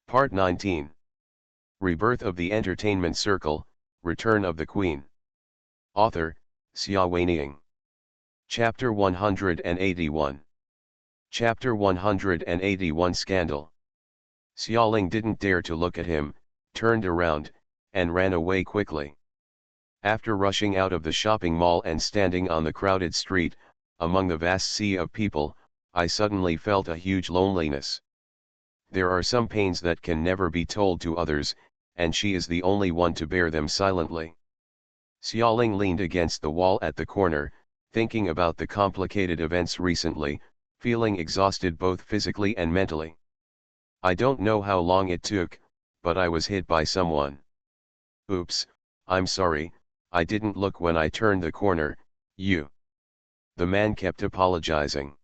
Part 19. Rebirth of the Entertainment Circle, Return of the Queen. Author, Xia Weining. Chapter 181. Chapter 181 Scandal. Xiaoling didn't dare to look at him, turned around, and ran away quickly. After rushing out of the shopping mall and standing on the crowded street, among the vast sea of people, I suddenly felt a huge loneliness. There are some pains that can never be told to others, and she is the only one to bear them silently. Xiaoling leaned against the wall at the corner, thinking about the complicated events recently, feeling exhausted both physically and mentally. I don't know how long it took, but I was hit by someone. Oops, I'm sorry, I didn't look when I turned the corner, you. The man kept apologizing.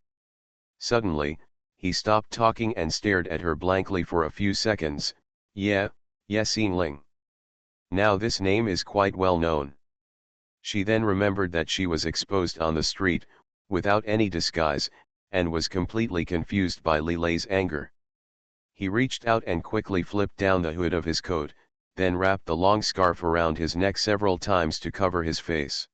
Suddenly, he stopped talking and stared at her blankly for a few seconds. Yes, Xinling. Now this name is quite well known. She then remembered that she was exposed on the street, without any disguise, and was completely confused by Li Lei's anger. He reached out and quickly flipped down the hood of his coat, then wrapped the long scarf around his neck several times to cover his face.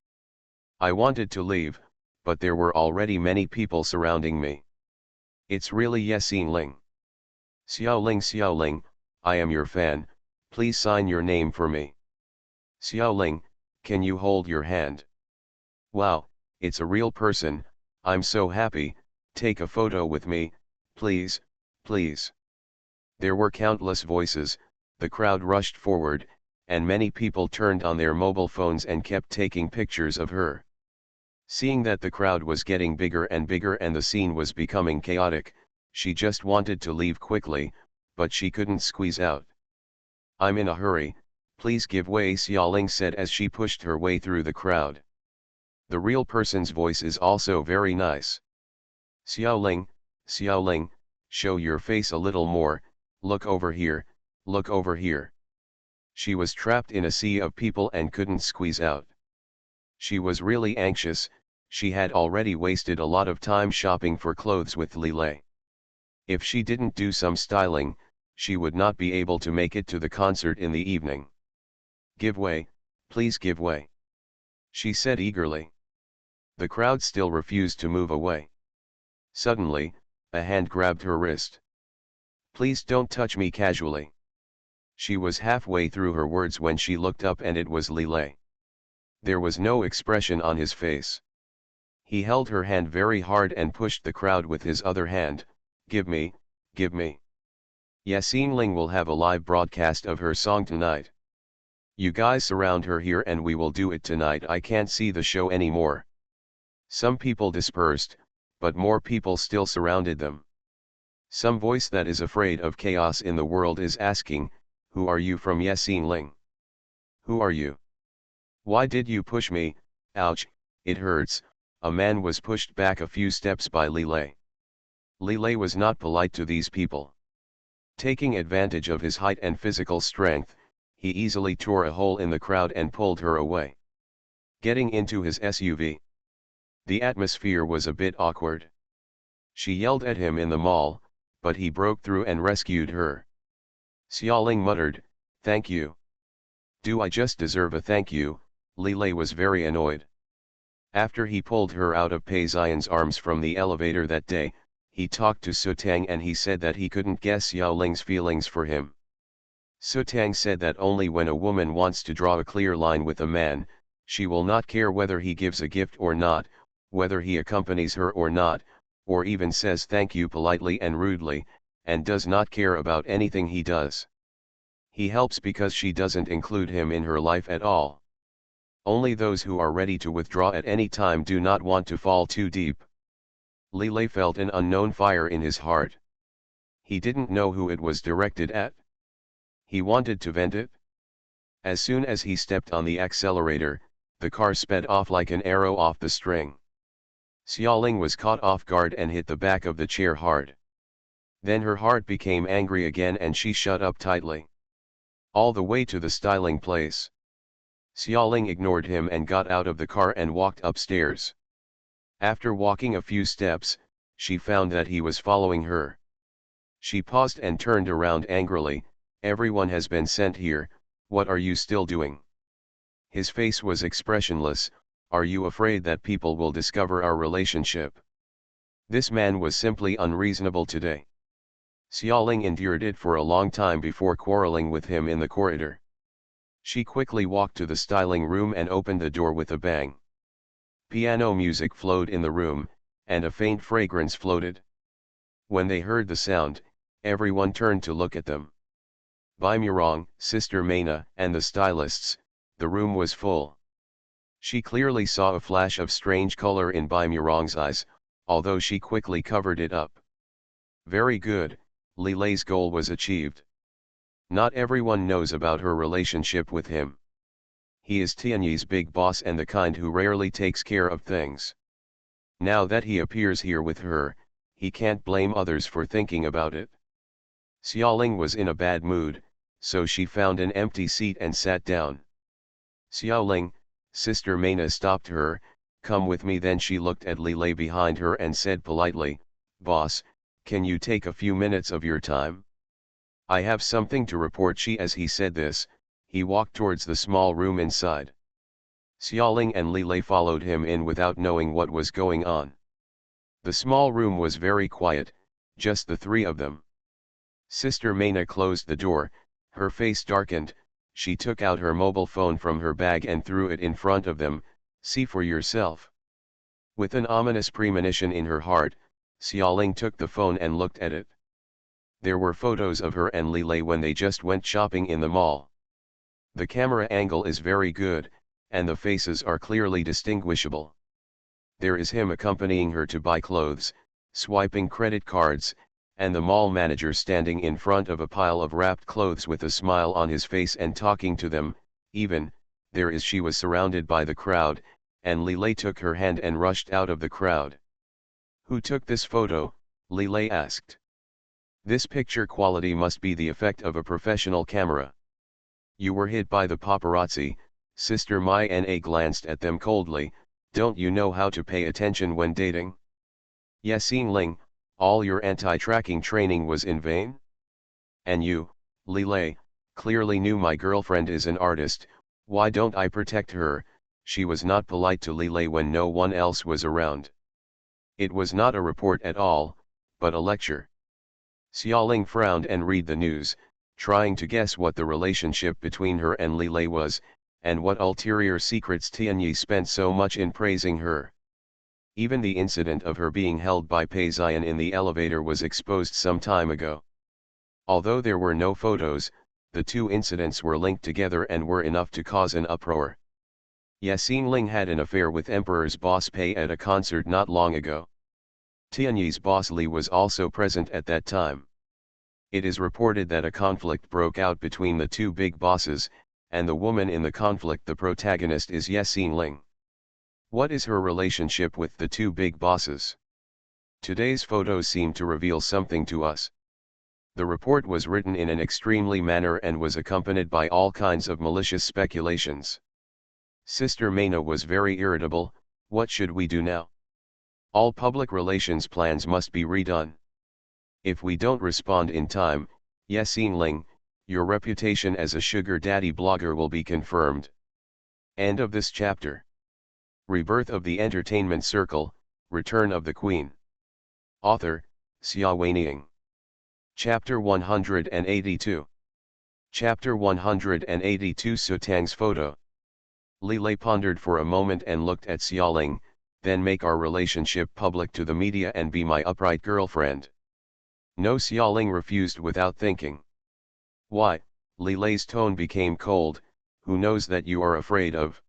I wanted to leave, but there were already many people surrounding me. It's really Xinling. Xiaoling, I am your fan, please sign your name for me. Xiaoling, can you hold your hand? Wow, it's a real person, I'm so happy, take a photo with me, please, please. There were countless voices, the crowd rushed forward, and many people turned on their mobile phones and kept taking pictures of her. Seeing that the crowd was getting bigger and bigger and the scene was becoming chaotic, she just wanted to leave quickly, but she couldn't squeeze out. I'm in a hurry, please give way, Xiaoling said as she pushed her way through the crowd. The real person's voice is also very nice. Xiaoling, show your face a little more, look over here, look over here. She was trapped in a sea of people and couldn't squeeze out. She was really anxious, she had already wasted a lot of time shopping for clothes with Li Lei. If she didn't do some styling, she would not be able to make it to the concert in the evening. Give way, please give way, she said eagerly. The crowd still refused to move away. Suddenly, a hand grabbed her wrist. Please don't touch me casually. She was halfway through her words when she looked up and it was Li Lei. There was no expression on his face. He held her hand very hard and pushed the crowd with his other hand. Give me, give me. Xinling will have a live broadcast of her song tonight. You guys surround her here and we will do it tonight. I can't see the show anymore. Some people dispersed, but more people still surrounded them. Some voice that is afraid of chaos in the world is asking, who are you from Xinling? Who are you? Why did you push me? Ouch, it hurts. A man was pushed back a few steps by Li Lei. Li Lei was not polite to these people. Taking advantage of his height and physical strength, he easily tore a hole in the crowd and pulled her away. Getting into his SUV. The atmosphere was a bit awkward. She yelled at him in the mall, but he broke through and rescued her. Xiaoling muttered, thank you. Do I just deserve a thank you? Li Lei was very annoyed. After he pulled her out of Pei Xian's arms from the elevator that day, he talked to Su Tang and he said that he couldn't guess Xiaoling's feelings for him. Su Tang said that only when a woman wants to draw a clear line with a man, she will not care whether he gives a gift or not, whether he accompanies her or not, or even says thank you politely and rudely, and does not care about anything he does. He helps because she doesn't include him in her life at all. Only those who are ready to withdraw at any time do not want to fall too deep. Li Lei felt an unknown fire in his heart. He didn't know who it was directed at. He wanted to vent it. As soon as he stepped on the accelerator, the car sped off like an arrow off the string. Xiaoling was caught off guard and hit the back of the chair hard. Then her heart became angry again and she shut up tightly. All the way to the styling place. Xiaoling ignored him and got out of the car and walked upstairs. After walking a few steps, she found that he was following her. She paused and turned around angrily. Everyone has been sent here, what are you still doing? His face was expressionless. Are you afraid that people will discover our relationship? This man was simply unreasonable today. Xiaoling endured it for a long time before quarreling with him in the corridor. She quickly walked to the styling room and opened the door with a bang. Piano music flowed in the room, and a faint fragrance floated. When they heard the sound, everyone turned to look at them. Baimurong, Sister Maina, and the stylists, the room was full. She clearly saw a flash of strange color in Baimurong's eyes, although she quickly covered it up. Very good, Li Lei's goal was achieved. Not everyone knows about her relationship with him. He is Tianyi's big boss and the kind who rarely takes care of things. Now that he appears here with her, he can't blame others for thinking about it. Xiaoling was in a bad mood, so she found an empty seat and sat down. Xiaoling, Sister Maina stopped her. Come with me. Then she looked at Li Lei behind her and said politely, Boss, can you take a few minutes of your time? I have something to report. As he said this, he walked towards the small room inside. Xiaoling and Li Lei followed him in without knowing what was going on. The small room was very quiet, just the three of them. Sister Maina closed the door, her face darkened. She took out her mobile phone from her bag and threw it in front of them. See for yourself. With an ominous premonition in her heart, Xiaoling took the phone and looked at it. There were photos of her and Li Lei when they just went shopping in the mall. The camera angle is very good, and the faces are clearly distinguishable. There is him accompanying her to buy clothes, swiping credit cards, and the mall manager standing in front of a pile of wrapped clothes with a smile on his face and talking to them. Even, there is she was surrounded by the crowd, and Li Lei took her hand and rushed out of the crowd. Who took this photo? Li Lei asked. This picture quality must be the effect of a professional camera. You were hit by the paparazzi. Sister Maina glanced at them coldly. Don't you know how to pay attention when dating? Yasin Ling, all your anti-tracking training was in vain? And you, Li Lei, clearly knew my girlfriend is an artist. Why don't I protect her? She was not polite to Li Lei when no one else was around. It was not a report at all, but a lecture. Xiaoling frowned and read the news, trying to guess what the relationship between her and Li Lei was, and what ulterior secrets Tianyi spent so much in praising her. Even the incident of her being held by Pei Xian in the elevator was exposed some time ago. Although there were no photos, the two incidents were linked together and were enough to cause an uproar. Yasin Ling had an affair with Emperor's boss Pei at a concert not long ago. Tianyi's boss Li was also present at that time. It is reported that a conflict broke out between the two big bosses, and the woman in the conflict, the protagonist, is Yasin Ling. What is her relationship with the two big bosses? Today's photos seem to reveal something to us. The report was written in an extremely manner and was accompanied by all kinds of malicious speculations. Sister Maina was very irritable. What should we do now? All public relations plans must be redone. If we don't respond in time, Yasin Ling, your reputation as a sugar daddy blogger will be confirmed. End of this chapter. Rebirth of the Entertainment Circle, Return of the Queen. Author, Xia Weining. Chapter 182. Chapter 182. Sutang's photo. Li Lei pondered for a moment and looked at Xiaoling. Then make our relationship public to the media and be my upright girlfriend. No, Xiaoling refused without thinking. Why? Li Lei's tone became cold. Who knows that you are afraid of?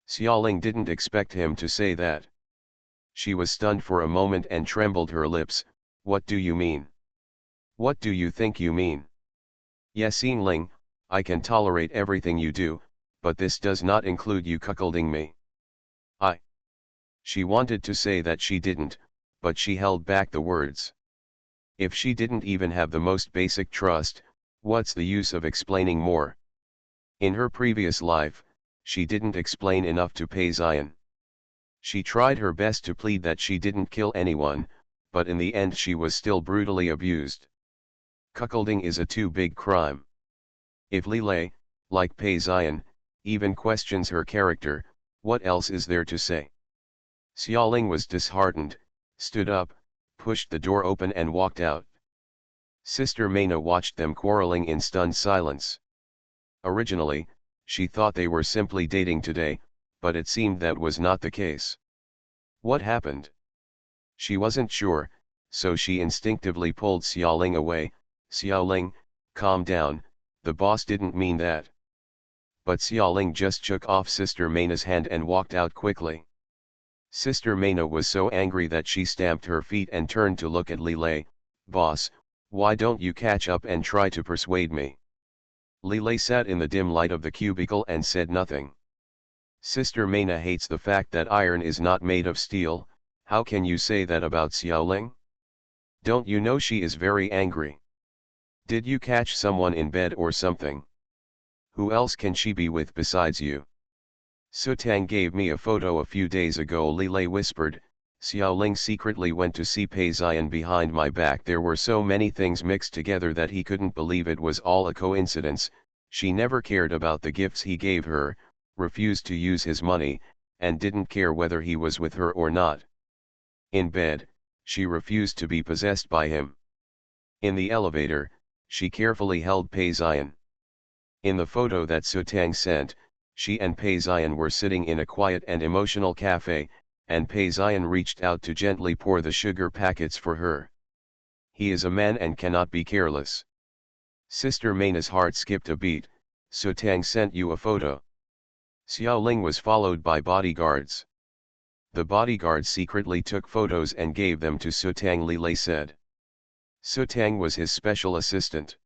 Xiaoling didn't expect him to say that. She was stunned for a moment and trembled her lips. What do you mean? What do you think you mean? Yasin Ling, I can tolerate everything you do, but this does not include you cuckolding me. She wanted to say that she didn't, but she held back the words. If she didn't even have the most basic trust, what's the use of explaining more? In her previous life, she didn't explain enough to Pei Xian. She tried her best to plead that she didn't kill anyone, but in the end she was still brutally abused. Cuckolding is a too big crime. If Lilei, like Pei Ziyan, even questions her character, what else is there to say? Xiaoling was disheartened, stood up, pushed the door open and walked out. Sister Meina watched them quarreling in stunned silence. Originally, she thought they were simply dating today, but it seemed that was not the case. What happened? She wasn't sure, so she instinctively pulled Xiaoling away. Xiaoling, calm down, the boss didn't mean that. But Xiaoling just shook off Sister Meina's hand and walked out quickly. Sister Meina was so angry that she stamped her feet and turned to look at Lilei. Boss, why don't you catch up and try to persuade me? Lilei sat in the dim light of the cubicle and said nothing. Sister Meina hates the fact that iron is not made of steel. How can you say that about Xiaoling? Don't you know she is very angry? Did you catch someone in bed or something? Who else can she be with besides you? Sutang gave me a photo a few days ago, Lilei whispered. Xiaoling secretly went to see Pei Ziyan behind my back. There were so many things mixed together that he couldn't believe it was all a coincidence. She never cared about the gifts he gave her, refused to use his money, and didn't care whether he was with her or not. In bed, she refused to be possessed by him. In the elevator, she carefully held Pei Ziyan. In the photo that Sutang sent, she and Pei Ziyan were sitting in a quiet and emotional cafe, and Pei Ziyan reached out to gently pour the sugar packets for her. He is a man and cannot be careless. Sister Meina's heart skipped a beat. Sutang sent you a photo. Xiaoling was followed by bodyguards. The bodyguards secretly took photos and gave them to Sutang, Lilei said. Sutang was his special assistant.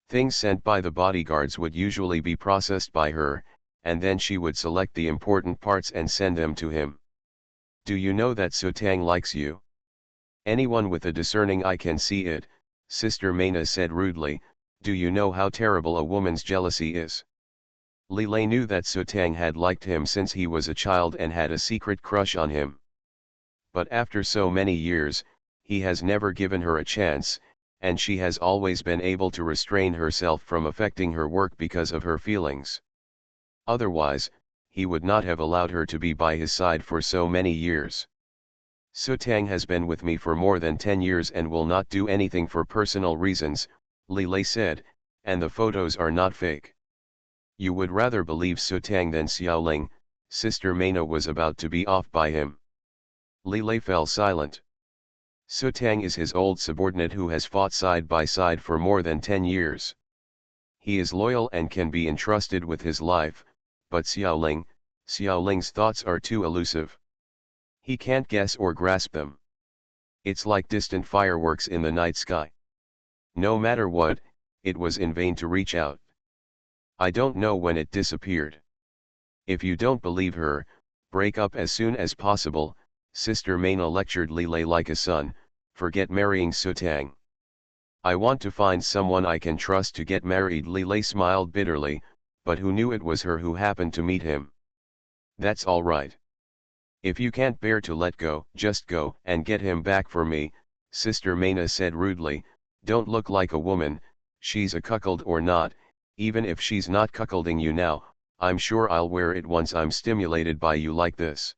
Things sent by the bodyguards would usually be processed by her, and then she would select the important parts and send them to him. Do you know that Sutang likes you? Anyone with a discerning eye can see it, Sister Meina said rudely. Do you know how terrible a woman's jealousy is? Lilei knew that Sutang had liked him since he was a child and had a secret crush on him. But after so many years, he has never given her a chance, and she has always been able to restrain herself from affecting her work because of her feelings. Otherwise, he would not have allowed her to be by his side for so many years. Sutang has been with me for more than 10 years and will not do anything for personal reasons, Lilei said, and the photos are not fake. You would rather believe Sutang than Xiaoling. Sister Meina was about to be off by him. Lilei fell silent. Sutang is his old subordinate who has fought side by side for more than 10 years. He is loyal and can be entrusted with his life, but Xiaoling's thoughts are too elusive. He can't guess or grasp them. It's like distant fireworks in the night sky. No matter what, it was in vain to reach out. I don't know when it disappeared. If you don't believe her, break up as soon as possible, Sister Meina lectured Lilei like a son. Forget marrying Sutang. I want to find someone I can trust to get married. Lilei smiled bitterly, but who knew it was her who happened to meet him? That's all right. If you can't bear to let go, just go and get him back for me, Sister Meina said rudely. Don't look like a woman, she's a cuckold or not. Even if she's not cuckolding you now, I'm sure I'll wear it once I'm stimulated by you like this.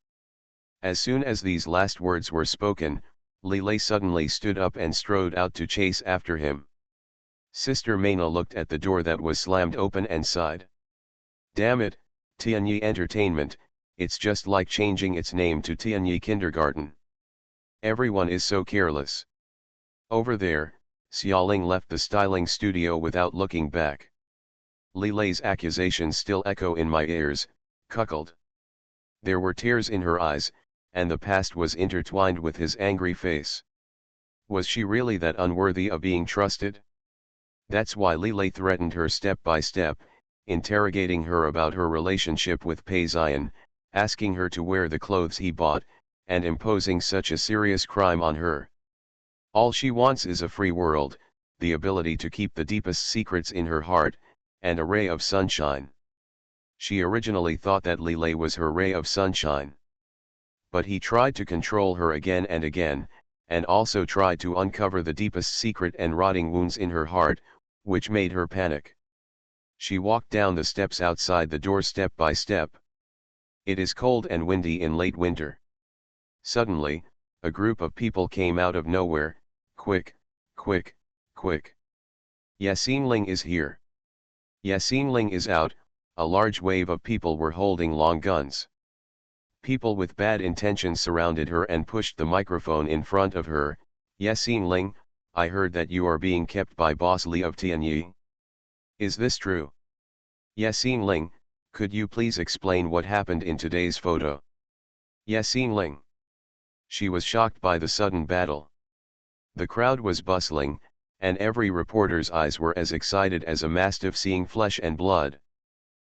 As soon as these last words were spoken, Lilei suddenly stood up and strode out to chase after him. Sister Meina looked at the door that was slammed open and sighed. Damn it, Tianyi Entertainment, it's just like changing its name to Tianyi Kindergarten. Everyone is so careless. Over there, Xiaoling left the styling studio without looking back. Lilei's accusations still echo in my ears, cuckold. There were tears in her eyes, and the past was intertwined with his angry face. Was she really that unworthy of being trusted? That's why Lilei threatened her step by step, interrogating her about her relationship with Pei Ziyan, asking her to wear the clothes he bought, and imposing such a serious crime on her. All she wants is a free world, the ability to keep the deepest secrets in her heart, and a ray of sunshine. She originally thought that Lilei was her ray of sunshine. But he tried to control her again and again, and also tried to uncover the deepest secret and rotting wounds in her heart, which made her panic. She walked down the steps outside the door step by step. It is cold and windy in late winter. Suddenly, a group of people came out of nowhere. Quick, quick, quick. Yasin Ling is here. Yasin Ling is out. A large wave of people were holding long guns. People with bad intentions surrounded her and pushed the microphone in front of her. Yasin Ling, I heard that you are being kept by Boss Li of Tianyi. Is this true? Yasin Ling, could you please explain what happened in today's photo? Yasin Ling. She was shocked by the sudden battle. The crowd was bustling, and every reporter's eyes were as excited as a mastiff seeing flesh and blood.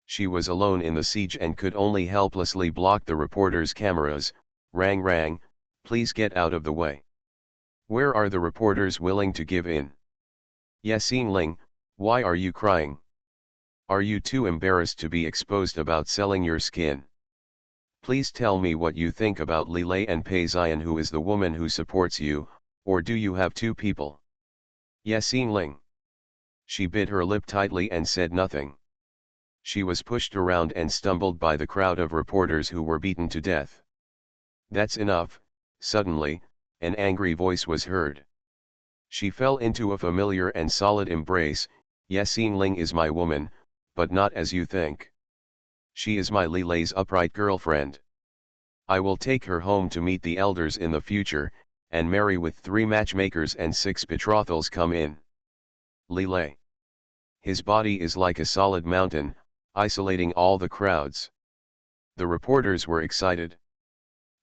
She was alone in the siege and could only helplessly block the reporters' cameras. Rang rang, please get out of the way. Where are the reporters willing to give in? Yasin Ling, why are you crying? Are you too embarrassed to be exposed about selling your skin? Please tell me what you think about Li Lei and Pei Xian, who is the woman who supports you, or do you have two people? Yasin Ling. She bit her lip tightly and said nothing. She was pushed around and stumbled by the crowd of reporters who were beaten to death. That's enough. Suddenly, an angry voice was heard. She fell into a familiar and solid embrace. Yasin Ling is my woman, but not as you think. She is my Li Lei's upright girlfriend. I will take her home to meet the elders in the future, and marry with 3 matchmakers and 6 betrothals come in. Li Lei. His body is like a solid mountain, isolating all the crowds. The reporters were excited.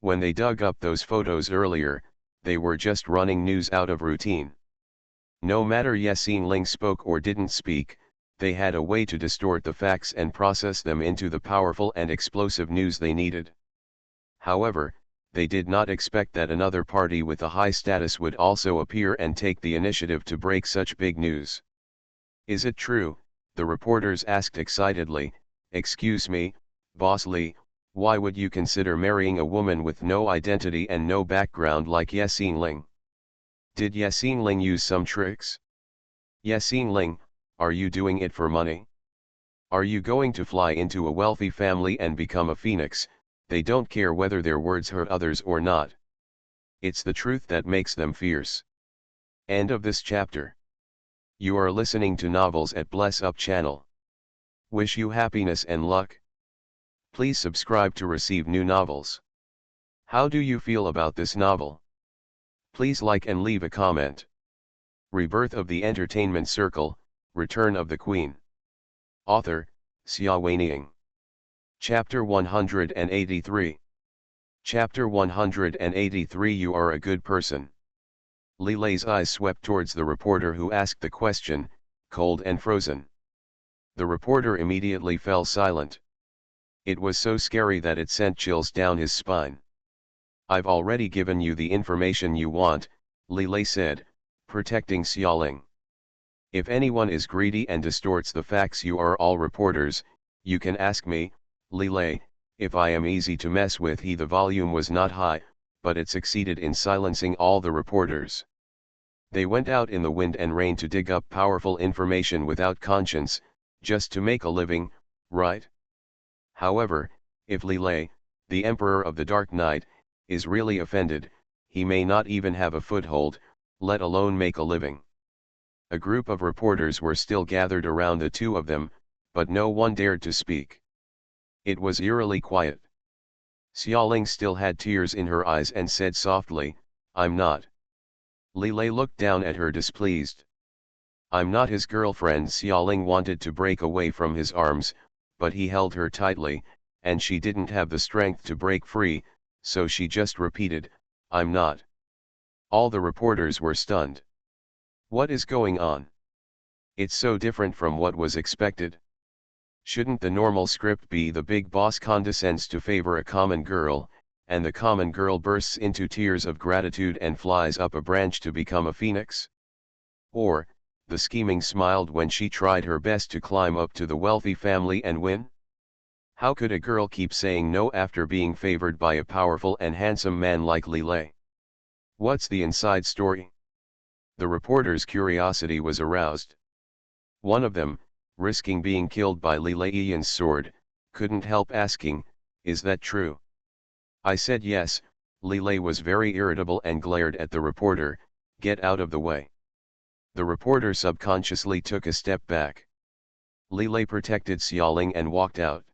When they dug up those photos earlier, they were just running news out of routine. No matter Yasin Ling spoke or didn't speak, they had a way to distort the facts and process them into the powerful and explosive news they needed. However, they did not expect that another party with a high status would also appear and take the initiative to break such big news. Is it true? The reporters asked excitedly. Excuse me, Boss Li, why would you consider marrying a woman with no identity and no background like Yasin Ling? Did Yasin Ling use some tricks? Yasin Ling, are you doing it for money? Are you going to fly into a wealthy family and become a phoenix? They don't care whether their words hurt others or not. It's the truth that makes them fierce. End of this chapter. You are listening to Novels at Bless Up channel. Wish you happiness and luck. Please subscribe to receive new novels. How do you feel about this novel? Please like and leave a comment. Rebirth of the Entertainment Circle, Return of the Queen. Author, Xia Weining. Chapter 183. Chapter 183. You are a good person. Li Lei's eyes swept towards the reporter who asked the question, cold and frozen. The reporter immediately fell silent. It was so scary that it sent chills down his spine. I've already given you the information you want, Li Lei said, protecting Xiaoling. If anyone is greedy and distorts the facts, you are all reporters. You can ask me, Li Lei, if I am easy to mess with. The volume was not high, but it succeeded in silencing all the reporters. They went out in the wind and rain to dig up powerful information without conscience, just to make a living, right? However, if Li Lei, the Emperor of the Dark Night, is really offended, he may not even have a foothold, let alone make a living. A group of reporters were still gathered around the two of them, but no one dared to speak. It was eerily quiet. Xiaoling still had tears in her eyes and said softly, I'm not. Li Lei looked down at her displeased. I'm not his girlfriend. Xiaoling wanted to break away from his arms, but he held her tightly, and she didn't have the strength to break free, so she just repeated, I'm not. All the reporters were stunned. What is going on? It's so different from what was expected. Shouldn't the normal script be the big boss condescends to favor a common girl, and the common girl bursts into tears of gratitude and flies up a branch to become a phoenix? Or, the scheming smiled when she tried her best to climb up to the wealthy family and win? How could a girl keep saying no after being favored by a powerful and handsome man like Li Lei? What's the inside story? The reporter's curiosity was aroused. One of them, risking being killed by Li Leiyan's sword, couldn't help asking, "Is that true?" I said yes. Li Lei was very irritable and glared at the reporter, "Get out of the way." The reporter subconsciously took a step back. Li Lei protected Xiaoling and walked out.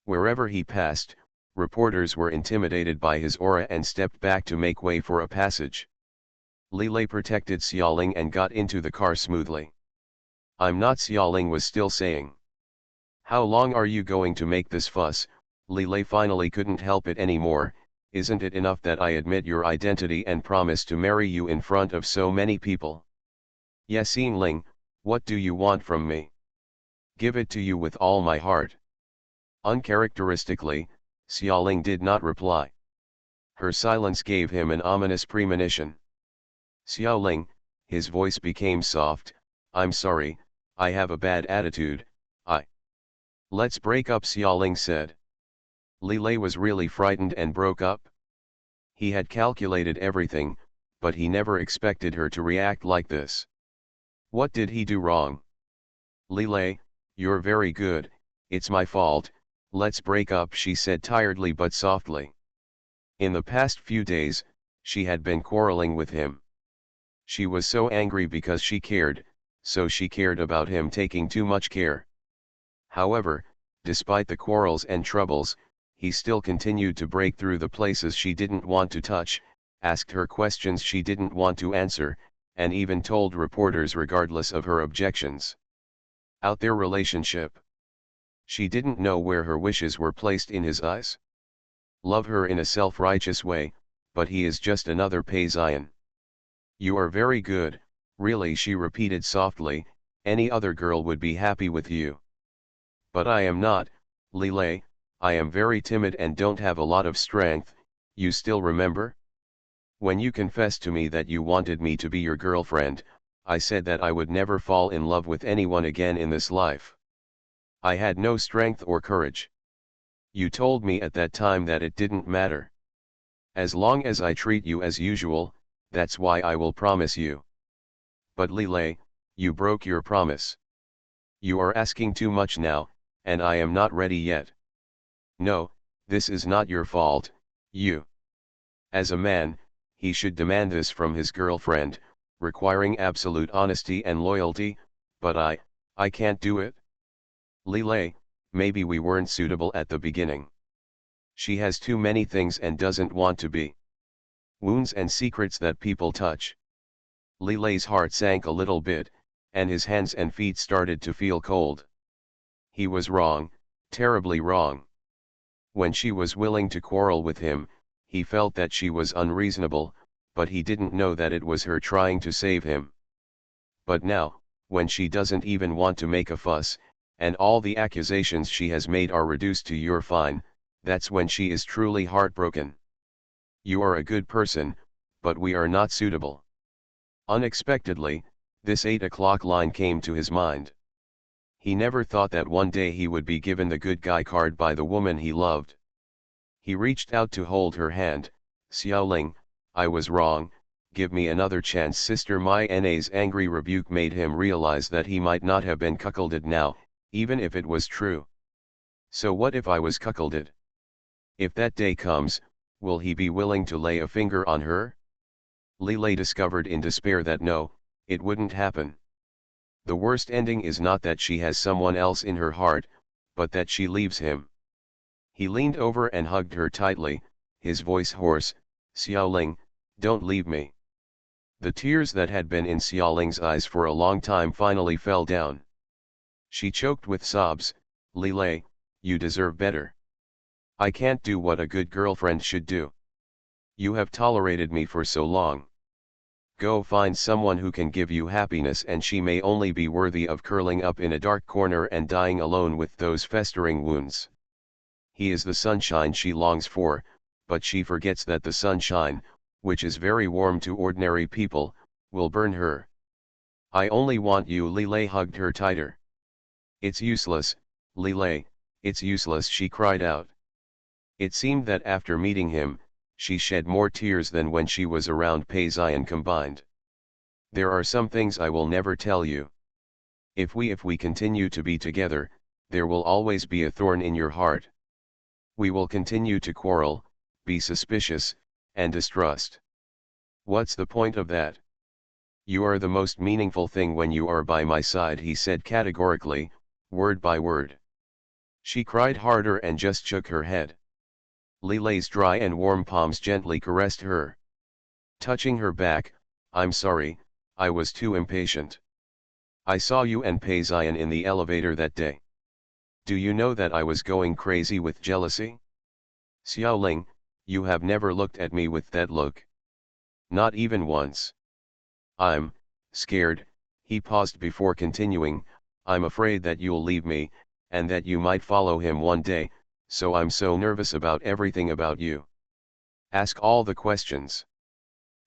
Wherever he passed, reporters were intimidated by his aura and stepped back to make way for a passage. Li Lei protected Xiaoling and got into the car smoothly. "I'm not," Xiaoling was still saying. "How long are you going to make this fuss?" Li Lei finally couldn't help it anymore. "Isn't it enough that I admit your identity and promise to marry you in front of so many people?" "Yes, Ling, what do you want from me?" "Give it to you with all my heart." Uncharacteristically, Xiaoling did not reply. Her silence gave him an ominous premonition. "Xiaoling," his voice became soft, "I'm sorry, I have a bad attitude, Let's break up," Xiaoling said. Li Lei was really frightened and broke up. He had calculated everything, but he never expected her to react like this. What did he do wrong? "Li Lei, you're very good, it's my fault, let's break up," she said tiredly but softly. In the past few days, she had been quarreling with him. She was so angry because she cared, so she cared about him taking too much care. However, despite the quarrels and troubles, he still continued to break through the places she didn't want to touch, asked her questions she didn't want to answer, and even told reporters regardless of her objections. Out their relationship. She didn't know where her wishes were placed in his eyes. Love her in a self-righteous way, but he is just another Paisan. "You are very good, really," she repeated softly, "any other girl would be happy with you. But I am not, Li Lei, I am very timid and don't have a lot of strength, you still remember? When you confessed to me that you wanted me to be your girlfriend, I said that I would never fall in love with anyone again in this life. I had no strength or courage. You told me at that time that it didn't matter. As long as I treat you as usual, that's why I will promise you. But Li Lei, you broke your promise. You are asking too much now, and I am not ready yet. No, this is not your fault, you." As a man, he should demand this from his girlfriend, requiring absolute honesty and loyalty, but I can't do it. "Li Lei, maybe we weren't suitable at the beginning. She has too many things and doesn't want to be. Wounds and secrets that people touch." Li Lei's heart sank a little bit, and his hands and feet started to feel cold. He was wrong, terribly wrong. When she was willing to quarrel with him, he felt that she was unreasonable, but he didn't know that it was her trying to save him. But now, when she doesn't even want to make a fuss, and all the accusations she has made are reduced to "you're fine," that's when she is truly heartbroken. "You are a good person, but we are not suitable." Unexpectedly, this 8 o'clock line came to his mind. He never thought that one day he would be given the good guy card by the woman he loved. He reached out to hold her hand. "Xiaoling, I was wrong, give me another chance." Sister Mai Na's angry rebuke made him realize that he might not have been cuckolded now, even if it was true. So what if I was cuckolded? If that day comes, will he be willing to lay a finger on her? Li Lei discovered in despair that no, it wouldn't happen. The worst ending is not that she has someone else in her heart, but that she leaves him. He leaned over and hugged her tightly, his voice hoarse, "Xiaoling, don't leave me." The tears that had been in Xiaoling's eyes for a long time finally fell down. She choked with sobs, "Li Lei, you deserve better. I can't do what a good girlfriend should do. You have tolerated me for so long. Go find someone who can give you happiness, and she may only be worthy of curling up in a dark corner and dying alone with those festering wounds. He is the sunshine she longs for, but she forgets that the sunshine, which is very warm to ordinary people, will burn her. I only want you." Li Lei hugged her tighter. "It's useless, Li Lei, it's useless," she cried out. It seemed that after meeting him, she shed more tears than when she was around Pei Zion combined. There are some things I will never tell you. If we continue to be together, there will always be a thorn in your heart. We will continue to quarrel, be suspicious, and distrust. What's the point of that? You are the most meaningful thing when you are by my side, he said categorically, word by word. She cried harder and just shook her head. Li Lei's dry and warm palms gently caressed her. Touching her back, I'm sorry, I was too impatient. I saw you and Pei Zion in the elevator that day. Do you know that I was going crazy with jealousy? Xiaoling, you have never looked at me with that look. Not even once. I'm scared, he paused before continuing, I'm afraid that you'll leave me, and that you might follow him one day, so I'm so nervous about everything about you. Ask all the questions.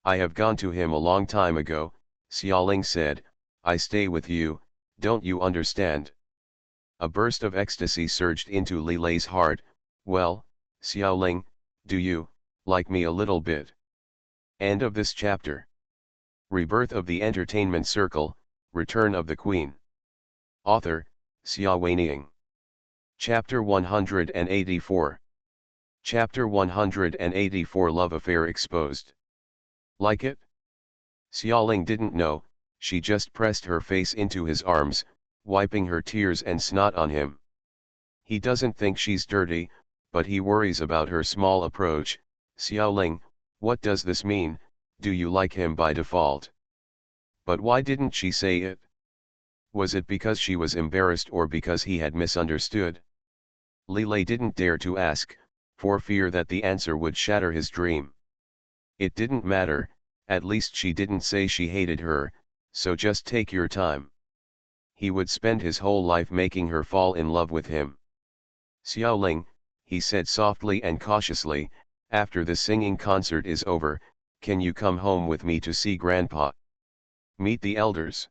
I have gone to him a long time ago, Xiaoling said, I stay with you, don't you understand? A burst of ecstasy surged into Li Lei's heart. Well, Xiaoling, do you like me a little bit? End of this chapter. Rebirth of the Entertainment Circle, Return of the Queen. Author, Xia Weining. Chapter 184. Chapter 184 Love Affair Exposed. Like it? Xiaoling didn't know, she just pressed her face into his arms, wiping her tears and snot on him. He doesn't think she's dirty, but he worries about her small approach. Xiaoling, what does this mean? Do you like him by default? But why didn't she say it? Was it because she was embarrassed or because he had misunderstood? Li Lei didn't dare to ask, for fear that the answer would shatter his dream. It didn't matter, at least she didn't say she hated her, so just take your time. He would spend his whole life making her fall in love with him. Xiaoling, he said softly and cautiously, after the singing concert is over, can you come home with me to see Grandpa? Meet the elders.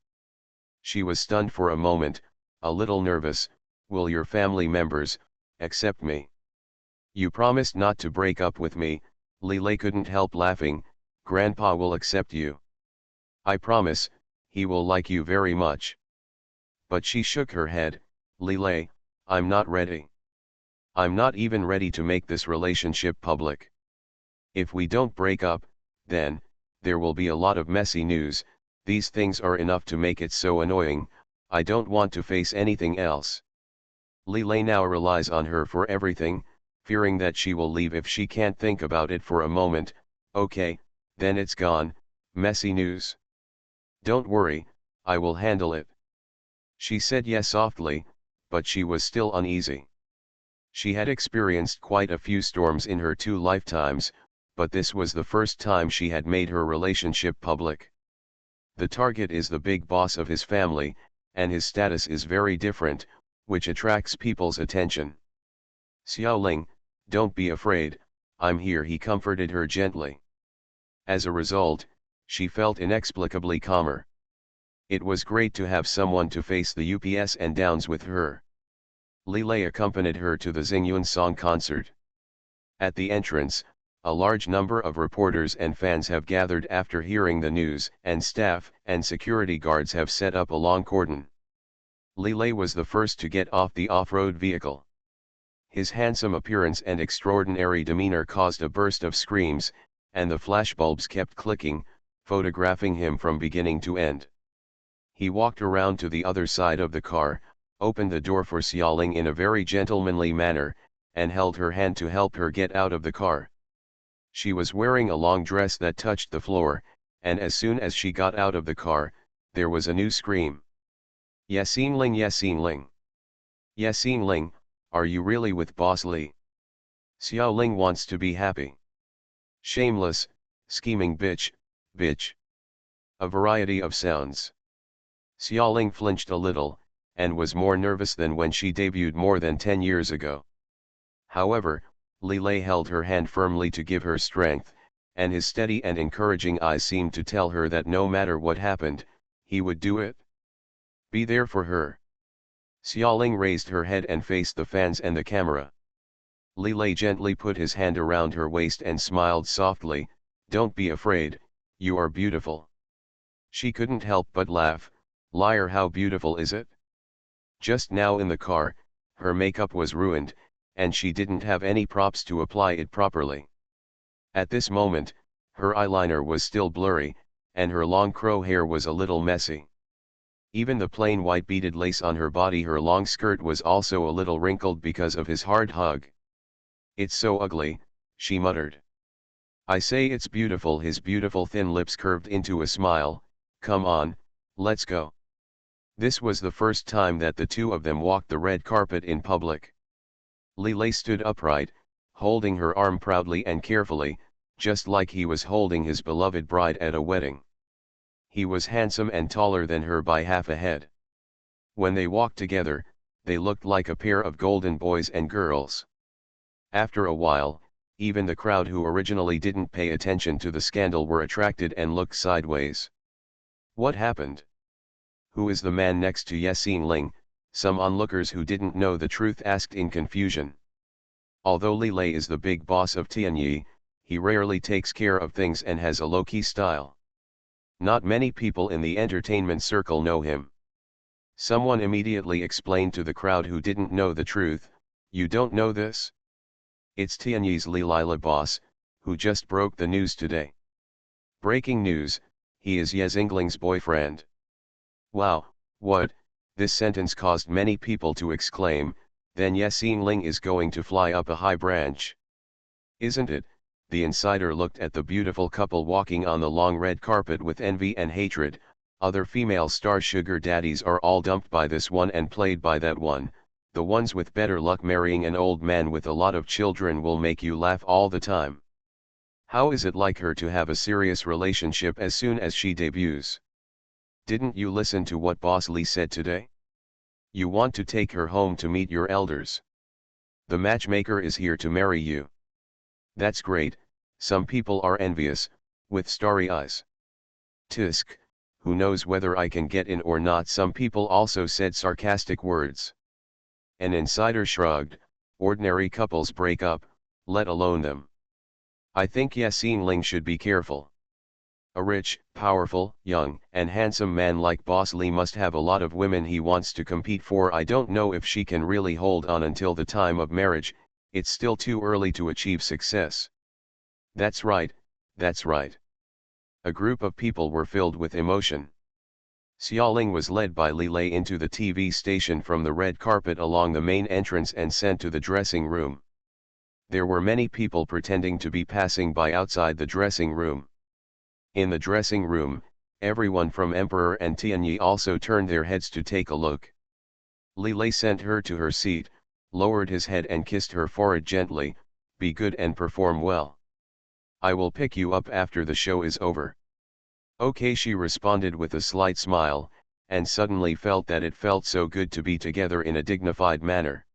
She was stunned for a moment, a little nervous. Will your family members accept me? You promised not to break up with me. Li Lei couldn't help laughing. Grandpa will accept you. I promise, he will like you very much. But she shook her head. Li Lei, I'm not ready. I'm not even ready to make this relationship public. If we don't break up, then there will be a lot of messy news. These things are enough to make it so annoying. I don't want to face anything else. Li Lei now relies on her for everything, fearing that she will leave if she can't think about it for a moment. Okay, then it's gone. Messy news. Don't worry, I will handle it. She said yes softly, but she was still uneasy. She had experienced quite a few storms in her 2 lifetimes, but this was the first time she had made her relationship public. The target is the big boss of his family, and his status is very different, which attracts people's attention. Xiaoling, don't be afraid, I'm here, he comforted her gently. As a result, she felt inexplicably calmer. It was great to have someone to face the ups and downs with her. Li Lei accompanied her to the Xingyun song concert. At the entrance, a large number of reporters and fans have gathered after hearing the news, and staff and security guards have set up a long cordon. Li Lei was the first to get off the off-road vehicle. His handsome appearance and extraordinary demeanor caused a burst of screams, and the flashbulbs kept clicking, photographing him from beginning to end. He walked around to the other side of the car, opened the door for Xiaoling in a very gentlemanly manner, and held her hand to help her get out of the car. She was wearing a long dress that touched the floor, and as soon as she got out of the car, there was a new scream. Yasin Ling, Yasin Ling. Yasin Ling, are you really with Boss Li? Xiao Ling wants to be happy. Shameless, scheming bitch, bitch. A variety of sounds. Xiao Ling flinched a little, and was more nervous than when she debuted more than 10 years ago. However, Li Lei held her hand firmly to give her strength, and his steady and encouraging eyes seemed to tell her that no matter what happened, he would do it. Be there for her. Xiaoling raised her head and faced the fans and the camera. Li Lei gently put his hand around her waist and smiled softly, "Don't be afraid, you are beautiful." She couldn't help but laugh, "Liar, how beautiful is it?" Just now in the car, her makeup was ruined, and she didn't have any props to apply it properly. At this moment, her eyeliner was still blurry, and her long crow hair was a little messy. Even the plain white beaded lace on her body, her long skirt, was also a little wrinkled because of his hard hug. "It's so ugly," she muttered. "I say it's beautiful." His beautiful thin lips curved into a smile, "Come on, let's go." This was the first time that the two of them walked the red carpet in public. Li Lei stood upright, holding her arm proudly and carefully, just like he was holding his beloved bride at a wedding. He was handsome and taller than her by half a head. When they walked together, they looked like a pair of golden boys and girls. After a while, even the crowd who originally didn't pay attention to the scandal were attracted and looked sideways. What happened? Who is the man next to Yasin Ling? Some onlookers who didn't know the truth asked in confusion. Although Li Lei is the big boss of Tianyi, he rarely takes care of things and has a low-key style. Not many people in the entertainment circle know him. Someone immediately explained to the crowd who didn't know the truth, "You don't know this? It's Tianyi's Li Lila boss, who just broke the news today. Breaking news, he is Ye Xingling's boyfriend." Wow, what? This sentence caused many people to exclaim, "Then Ye Xingling is going to fly up a high branch. Isn't it?" The insider looked at the beautiful couple walking on the long red carpet with envy and hatred. Other female star sugar daddies are all dumped by this one and played by that one. The ones with better luck marrying an old man with a lot of children will make you laugh all the time. How is it like her to have a serious relationship as soon as she debuts? Didn't you listen to what Boss Lee said today? You want to take her home to meet your elders. The matchmaker is here to marry you. That's great. Some people are envious, with starry eyes. Tisk, who knows whether I can get in or not? Some people also said sarcastic words. An insider shrugged, ordinary couples break up, let alone them. I think Ye Xingling should be careful. A rich, powerful, young, and handsome man like Boss Lee must have a lot of women he wants to compete for. I don't know if she can really hold on until the time of marriage. It's still too early to achieve success. That's right, that's right. A group of people were filled with emotion. Xiaoling was led by Li Lei into the TV station from the red carpet along the main entrance and sent to the dressing room. There were many people pretending to be passing by outside the dressing room. In the dressing room, everyone from Emperor and Tianyi also turned their heads to take a look. Li Lei sent her to her seat, lowered his head and kissed her forehead gently, "Be good and perform well. I will pick you up after the show is over." "Okay," she responded with a slight smile, and suddenly felt that it felt so good to be together in a dignified manner.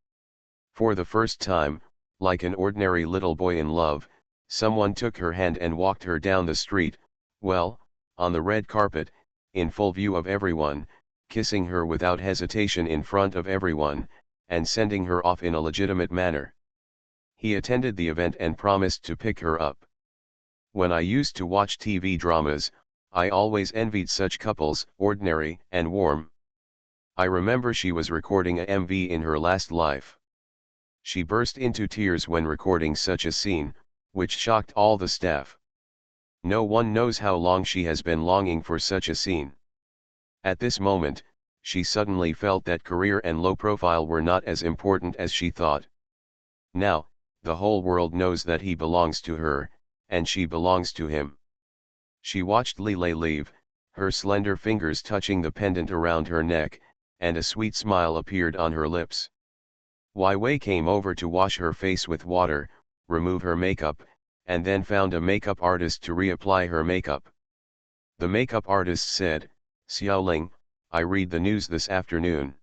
For the first time, like an ordinary little boy in love, someone took her hand and walked her down the street, well, on the red carpet, in full view of everyone, kissing her without hesitation in front of everyone, and sending her off in a legitimate manner. He attended the event and promised to pick her up. When I used to watch TV dramas, I always envied such couples, ordinary and warm. I remember she was recording a MV in her last life. She burst into tears when recording such a scene, which shocked all the staff. No one knows how long she has been longing for such a scene. At this moment, she suddenly felt that career and low profile were not as important as she thought. Now, the whole world knows that he belongs to her, and she belongs to him. She watched Li Lei leave, her slender fingers touching the pendant around her neck, and a sweet smile appeared on her lips. Wei Wei came over to wash her face with water, remove her makeup, and then found a makeup artist to reapply her makeup. The makeup artist said, "Xiaoling, I read the news this afternoon.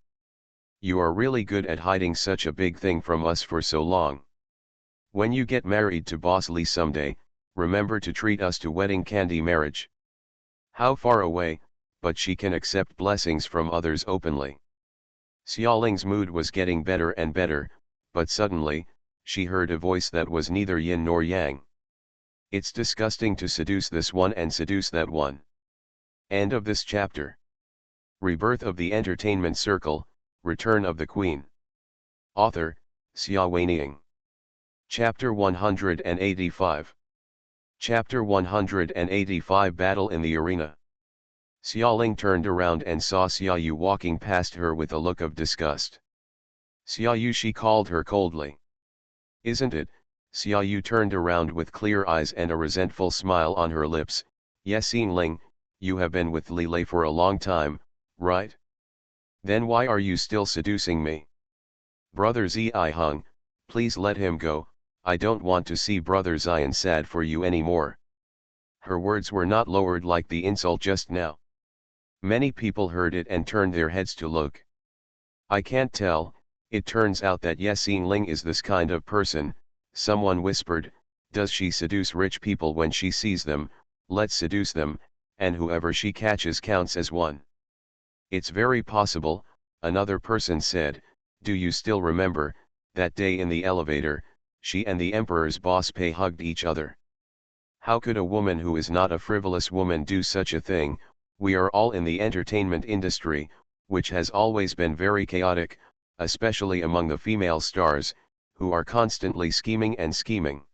You are really good at hiding such a big thing from us for so long. When you get married to Boss Lee someday, remember to treat us to wedding candy marriage." How far away, but she can accept blessings from others openly. Xiaoling's mood was getting better and better, but suddenly, she heard a voice that was neither yin nor yang. It's disgusting to seduce this one and seduce that one. End of this chapter. Rebirth of the Entertainment Circle, Return of the Queen. Author, Xia Weining. Chapter 185. Chapter 185 Battle in the Arena. Xiaoling turned around and saw Xiaoyu walking past her with a look of disgust. Xiaoyu, she called her coldly. Isn't it? Xiaoyu turned around with clear eyes and a resentful smile on her lips. Yes, Ling, you have been with Li Lei for a long time, right? Then why are you still seducing me? Brother Zai Hung, please let him go, I don't want to see Brother Zion sad for you anymore. Her words were not lowered like the insult just now. Many people heard it and turned their heads to look. I can't tell, it turns out that Yexing Ling is this kind of person, someone whispered. Does she seduce rich people when she sees them? Let's seduce them, and whoever she catches counts as one. It's very possible, another person said. Do you still remember, that day in the elevator, she and the emperor's boss Pei hugged each other? How could a woman who is not a frivolous woman do such a thing? We are all in the entertainment industry, which has always been very chaotic, especially among the female stars, who are constantly scheming and scheming.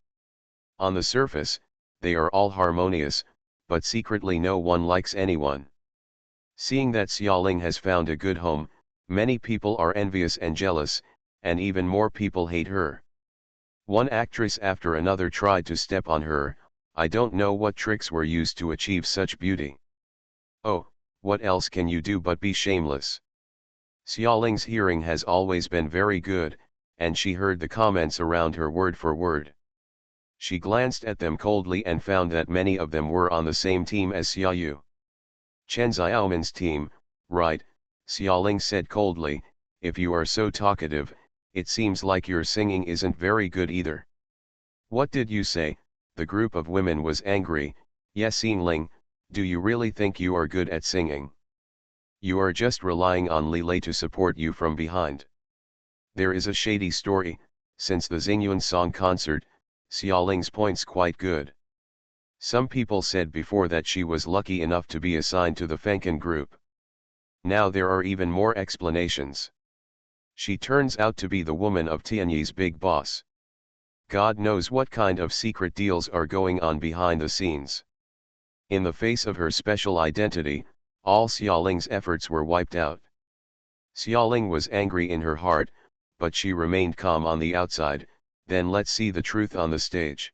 On the surface, they are all harmonious, but secretly no one likes anyone. Seeing that Xiaoling has found a good home, many people are envious and jealous, and even more people hate her. One actress after another tried to step on her. I don't know what tricks were used to achieve such beauty. Oh, what else can you do but be shameless? Xiaoling's hearing has always been very good, and she heard the comments around her word for word. She glanced at them coldly and found that many of them were on the same team as Xiaoyu. Chen Xiaoman's team, right, Xiaoling said coldly. If you are so talkative, it seems like your singing isn't very good either. What did you say? The group of women was angry. Yexing Ling, do you really think you are good at singing? You are just relying on Li Lei to support you from behind. There is a shady story. Since the Xingyuan song concert, Xiaoling's point's quite good. Some people said before that she was lucky enough to be assigned to the Fenken group. Now there are even more explanations. She turns out to be the woman of Tianyi's big boss. God knows what kind of secret deals are going on behind the scenes. In the face of her special identity, all Xiaoling's efforts were wiped out. Xiaoling was angry in her heart, but she remained calm on the outside. Then let's see the truth on the stage.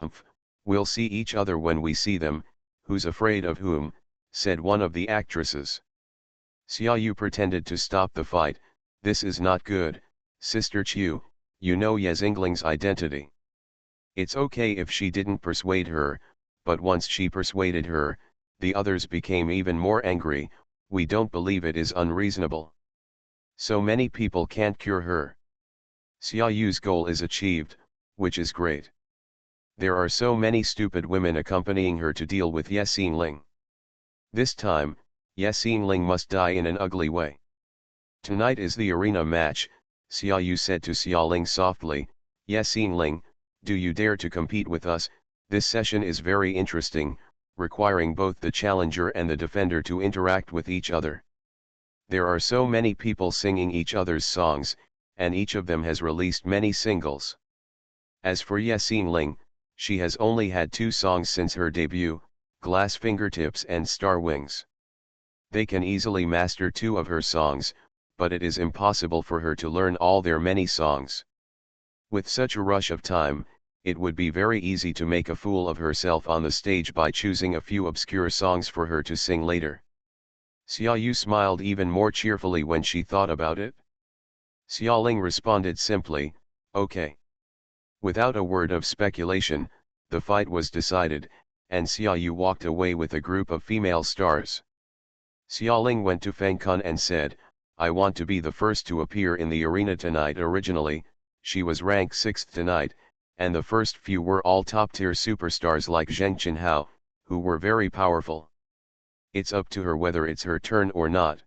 Humph, we'll see each other when we see them. Who's afraid of whom? Said one of the actresses. Xiaoyu pretended to stop the fight. This is not good, Sister Qiu. You know Yexingling's identity. It's okay if she didn't persuade her, but once she persuaded her, the others became even more angry. We don't believe it is unreasonable. So many people can't cure her. Xiaoyu's goal is achieved, which is great. There are so many stupid women accompanying her to deal with Yexing Ling. This time, Yexing Ling must die in an ugly way. Tonight is the arena match, Xiaoyu said to Xiaoling softly. Yexing Ling, do you dare to compete with us? This session is very interesting, requiring both the challenger and the defender to interact with each other. There are so many people singing each other's songs, and each of them has released many singles. As for Yexing Ling, she has only had 2 songs since her debut, Glass Fingertips and Star Wings. They can easily master 2 of her songs, but it is impossible for her to learn all their many songs. With such a rush of time, it would be very easy to make a fool of herself on the stage by choosing a few obscure songs for her to sing later. Xiaoyu smiled even more cheerfully when she thought about it. Xiaoling responded simply, okay. Without a word of speculation, the fight was decided, and Xiaoyu walked away with a group of female stars. Xiaoling went to Feng Kun and said, I want to be the first to appear in the arena tonight. Originally, she was ranked 6th tonight, and the first few were all top-tier superstars like Zheng Qinhao, who were very powerful. It's up to her whether it's her turn or not.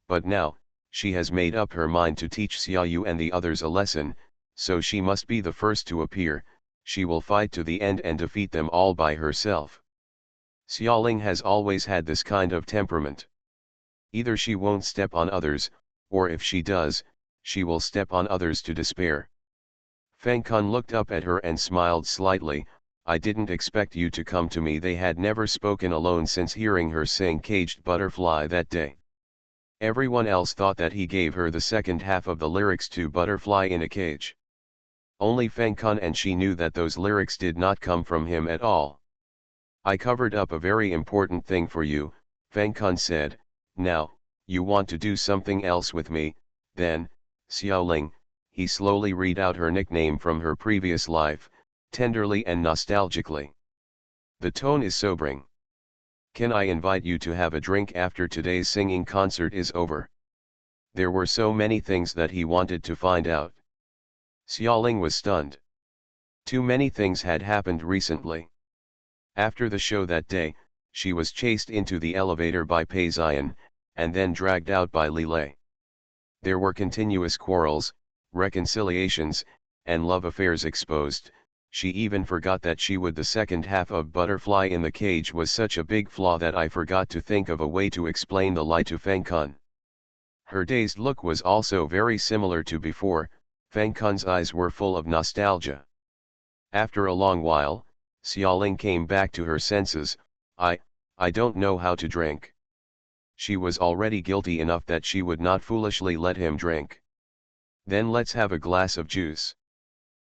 But now, she has made up her mind to teach Xiaoyu and the others a lesson. so she must be the first to appear. She will fight to the end and defeat them all by herself. Xiaoling has always had this kind of temperament. Either she won't step on others, or if she does, she will step on others to despair. Feng Kun looked up at her and smiled slightly. I didn't expect you to come to me. They had never spoken alone since hearing her sing Caged Butterfly that day. Everyone else thought that he gave her the second half of the lyrics to Butterfly in a Cage. Only Feng Kun and she knew that those lyrics did not come from him at all. I covered up a very important thing for you, Feng Kun said. Now, you want to do something else with me, then, Xiaoling. He slowly read out her nickname from her previous life, tenderly and nostalgically. The tone is sobering. Can I invite you to have a drink after today's singing concert is over? There were so many things that he wanted to find out. Xiaoling was stunned. Too many things had happened recently. After the show that day, she was chased into the elevator by Pei Ziyan, and then dragged out by Li Lei. There were continuous quarrels, reconciliations, and love affairs exposed. She even forgot that she would the second half of Butterfly in the Cage was such a big flaw that I forgot to think of a way to explain the lie to Feng Kun. Her dazed look was also very similar to before. Feng Kun's eyes were full of nostalgia. After a long while, Xiaoling came back to her senses. I don't know how to drink. She was already guilty enough that she would not foolishly let him drink. Then let's have a glass of juice.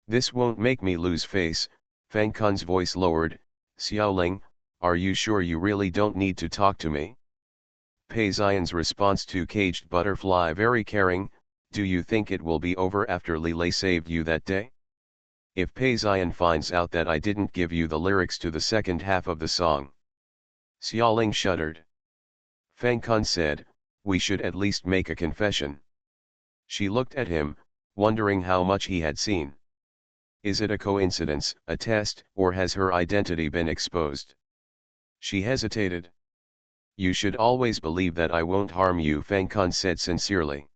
This won't make me lose face. Feng Kun's voice lowered. Xiaoling, are you sure you really don't need to talk to me? Pei Ziyan's response to Caged Butterfly very caring. Do you think it will be over after Li Lei saved you that day? If Pei Ziyan finds out that I didn't give you the lyrics to the second half of the song. Xiaoling shuddered. Feng Kun said, we should at least make a confession. She looked at him, wondering how much he had seen. Is it a coincidence, a test, or has her identity been exposed? She hesitated. You should always believe that I won't harm you, Feng Kun said sincerely.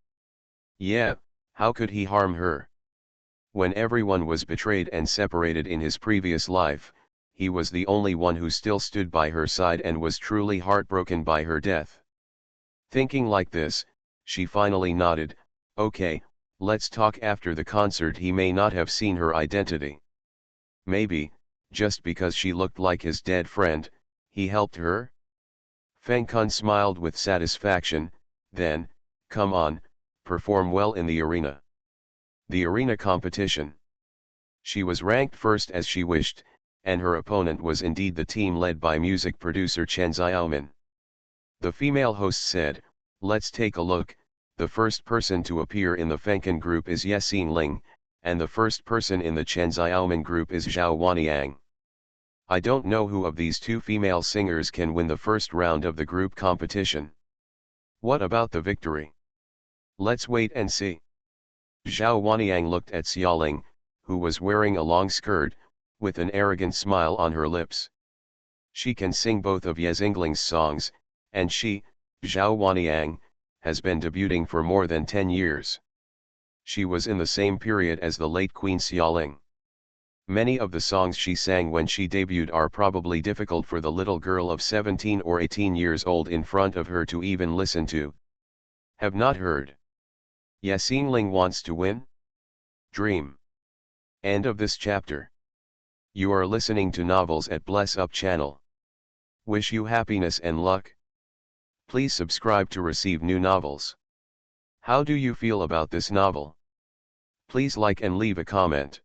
Yeah, how could he harm her? When everyone was betrayed and separated in his previous life, he was the only one who still stood by her side and was truly heartbroken by her death. Thinking like this, she finally nodded. Okay, let's talk after the concert. He may not have seen her identity. Maybe, just because she looked like his dead friend, he helped her? Feng Kun smiled with satisfaction. Then, come on, perform well in the arena. The arena competition. She was ranked first as she wished, and her opponent was indeed the team led by music producer Chen Xiaomin. The female host said, let's take a look. The first person to appear in the Fengkan group is Ye Xingling, and the first person in the Chen Xiaomin group is Zhao Waniang. I don't know who of these two female singers can win the first round of the group competition. What about the victory? Let's wait and see. Zhao Waniang looked at Xiaoling, who was wearing a long skirt, with an arrogant smile on her lips. She can sing both of Ye Xingling's songs, and she, Zhao Waniang, has been debuting for more than 10 years. She was in the same period as the late Queen Xiaoling. Many of the songs she sang when she debuted are probably difficult for the little girl of 17 or 18 years old in front of her to even listen to. Have not heard. Ye Xingling wants to win? Dream. End of this chapter. You are listening to Novels at Bless Up channel. Wish you happiness and luck. Please subscribe to receive new novels. How do you feel about this novel? Please like and leave a comment.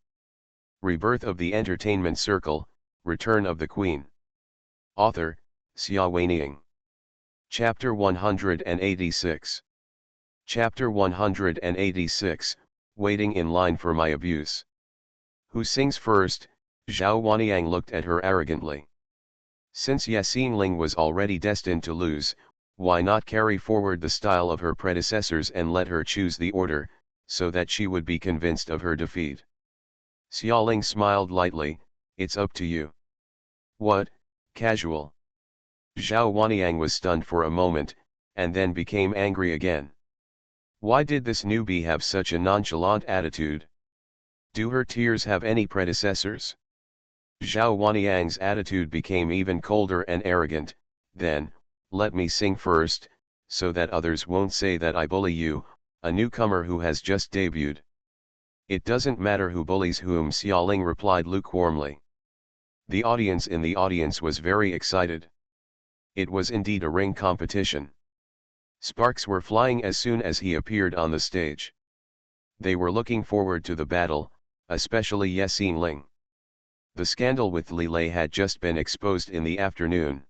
Rebirth of the Entertainment Circle, Return of the Queen. Author, Xia Weiniang. Chapter 186. Chapter 186, Waiting in Line for My Abuse. Who sings first? Zhao Waniang looked at her arrogantly. Since Ye Xingling was already destined to lose, why not carry forward the style of her predecessors and let her choose the order, so that she would be convinced of her defeat? Xiaoling smiled lightly, it's up to you. What, casual? Zhao Waniang was stunned for a moment, and then became angry again. Why did this newbie have such a nonchalant attitude? Do her tears have any predecessors? Zhao Wanyang's attitude became even colder and arrogant. Then, let me sing first, so that others won't say that I bully you, a newcomer who has just debuted. It doesn't matter who bullies whom, Xiaoling replied lukewarmly. The audience in the audience was very excited. It was indeed a ring competition. Sparks were flying as soon as he appeared on the stage. They were looking forward to the battle, especially Ye Ling. The scandal with Li Lei had just been exposed in the afternoon.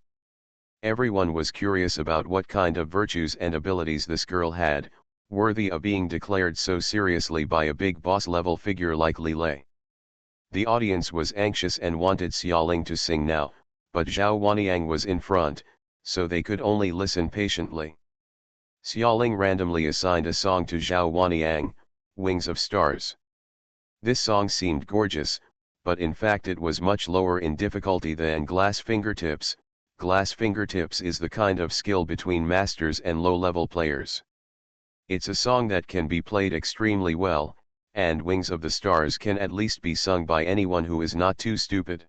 Everyone was curious about what kind of virtues and abilities this girl had, worthy of being declared so seriously by a big boss-level figure like Li Lei. The audience was anxious and wanted Xiaoling to sing now, but Zhao Wanyang was in front, so they could only listen patiently. Xiaoling randomly assigned a song to Zhao Wanyang, Wings of Stars. This song seemed gorgeous, but in fact it was much lower in difficulty than Glass Fingertips. Glass Fingertips is the kind of skill between masters and low-level players. It's a song that can be played extremely well, and Wings of the Stars can at least be sung by anyone who is not too stupid.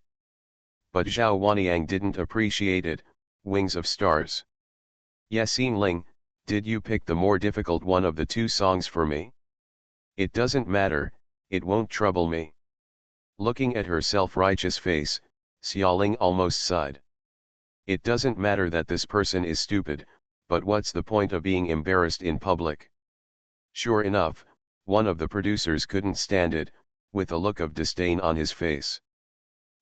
But Zhao Wanyang didn't appreciate it. Wings of Stars. Ye Ling, did you pick the more difficult one of the two songs for me? It doesn't matter, it won't trouble me. Looking at her self-righteous face, Xiaoling almost sighed. It doesn't matter that this person is stupid, but what's the point of being embarrassed in public? Sure enough, one of the producers couldn't stand it, with a look of disdain on his face.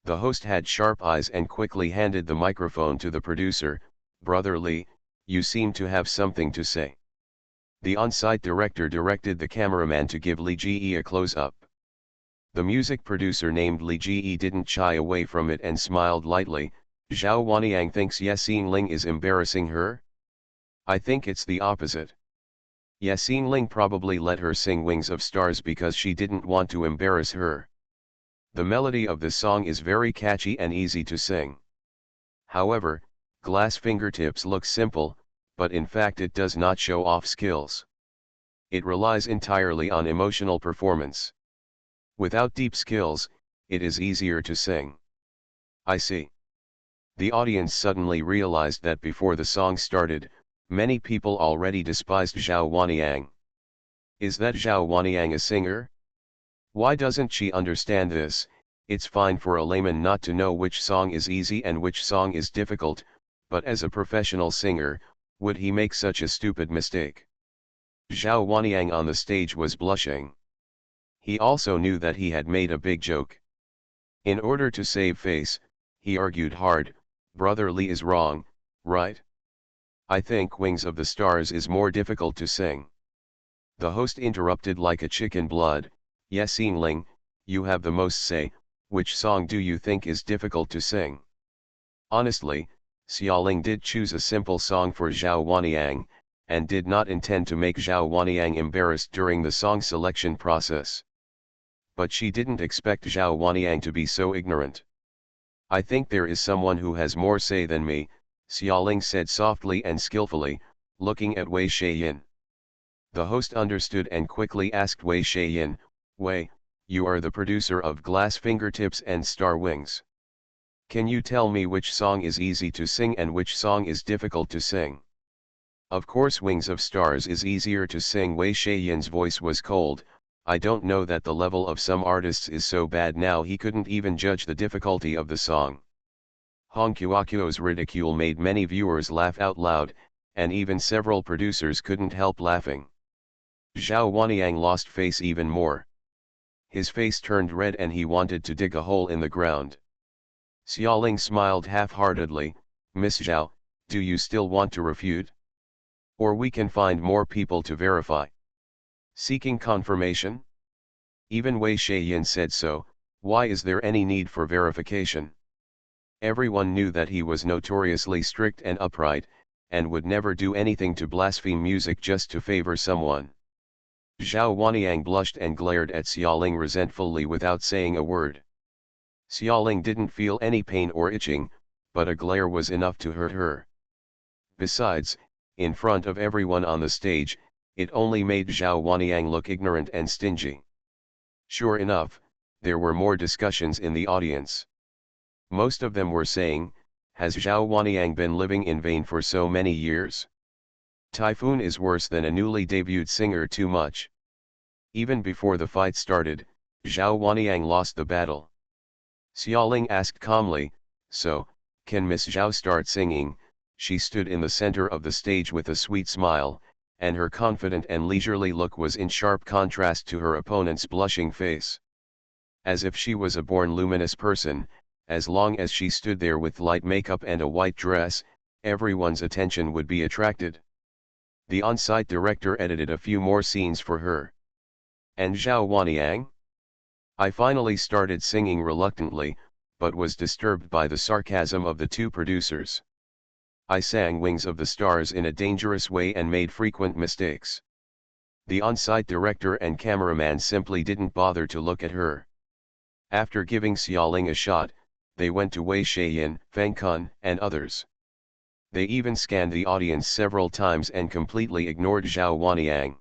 The host had sharp eyes and quickly handed the microphone to the producer. Brother Li, you seem to have something to say. The on-site director directed the cameraman to give Li Ji a close-up. The music producer named Li Ji didn't shy away from it and smiled lightly. Zhao Wanyang thinks Ye Ling is embarrassing her? I think it's the opposite. Ye Ling probably let her sing Wings of Stars because she didn't want to embarrass her. The melody of the song is very catchy and easy to sing. However, Glass Fingertips looks simple, but in fact it does not show off skills. It relies entirely on emotional performance. Without deep skills, it is easier to sing. I see. The audience suddenly realized that before the song started, many people already despised Zhao Wanyang. Is that Zhao Wanyang a singer? Why doesn't she understand this? It's fine for a layman not to know which song is easy and which song is difficult, but as a professional singer, would he make such a stupid mistake? Zhao Wanyang on the stage was blushing. He also knew that he had made a big joke. In order to save face, he argued hard. Brother Li is wrong, right? I think Wings of the Stars is more difficult to sing. The host interrupted like a chicken blood. Ye Ling, you have the most say. Which song do you think is difficult to sing? Honestly, Xiaoling did choose a simple song for Zhao Wanyang, and did not intend to make Zhao Wanyang embarrassed during the song selection process. But she didn't expect Zhao Wanyang to be so ignorant. I think there is someone who has more say than me, Xiaoling said softly and skillfully, looking at Wei Shayin. The host understood and quickly asked Wei Shayin, Wei, you are the producer of Glass Fingertips and Star Wings. Can you tell me which song is easy to sing and which song is difficult to sing? Of course Wings of Stars is easier to sing. Wei Shayin's voice was cold. I don't know that the level of some artists is so bad now he couldn't even judge the difficulty of the song. Hong Qiuqiu's ridicule made many viewers laugh out loud, and even several producers couldn't help laughing. Zhao Wanyang lost face even more. His face turned red and he wanted to dig a hole in the ground. Xiaoling smiled half-heartedly. Miss Zhao, do you still want to refute? Or we can find more people to verify. Seeking confirmation? Even Wei Shayin said so. Why is there any need for verification? Everyone knew that he was notoriously strict and upright, and would never do anything to blaspheme music just to favor someone. Zhao Wanyang blushed and glared at Xiaoling resentfully without saying a word. Xiaoling didn't feel any pain or itching, but a glare was enough to hurt her. Besides, in front of everyone on the stage, it only made Zhao Wanyang look ignorant and stingy. Sure enough, there were more discussions in the audience. Most of them were saying, has Zhao Wanyang been living in vain for so many years? Typhoon is worse than a newly debuted singer too much. Even before the fight started, Zhao Wanyang lost the battle. Xiaoling asked calmly, so, can Miss Zhao start singing? She stood in the center of the stage with a sweet smile, and her confident and leisurely look was in sharp contrast to her opponent's blushing face. As if she was a born luminous person, as long as she stood there with light makeup and a white dress, everyone's attention would be attracted. The on-site director edited a few more scenes for her. And Zhao Wanyang? I finally started singing reluctantly, but was disturbed by the sarcasm of the two producers. I sang Wings of the Stars in a dangerous way and made frequent mistakes. The on-site director and cameraman simply didn't bother to look at her. After giving Xiaoling a shot, they went to Wei Shaiyan, Feng Kun, and others. They even scanned the audience several times and completely ignored Zhao Wanyang.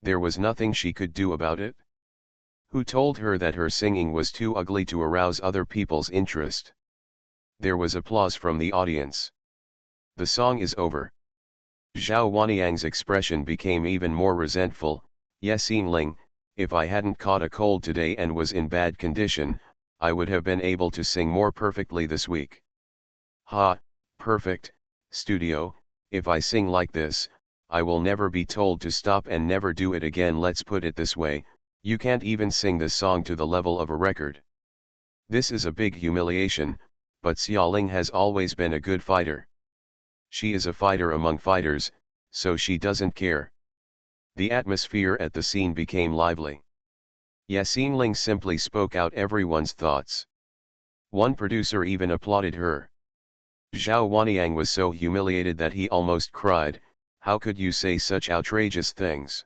There was nothing she could do about it. Who told her that her singing was too ugly to arouse other people's interest? There was applause from the audience. The song is over. Zhao Wanyang's expression became even more resentful. Yes, Ling, if I hadn't caught a cold today and was in bad condition, I would have been able to sing more perfectly this week. Ha, perfect, studio, if I sing like this, I will never be told to stop and never do it again. Let's put it this way, you can't even sing this song to the level of a record. This is a big humiliation, but Xiaoling has always been a good fighter. She is a fighter among fighters, so she doesn't care. The atmosphere at the scene became lively. Yasin Ling simply spoke out everyone's thoughts. One producer even applauded her. Zhao Wanyang was so humiliated that he almost cried. How could you say such outrageous things?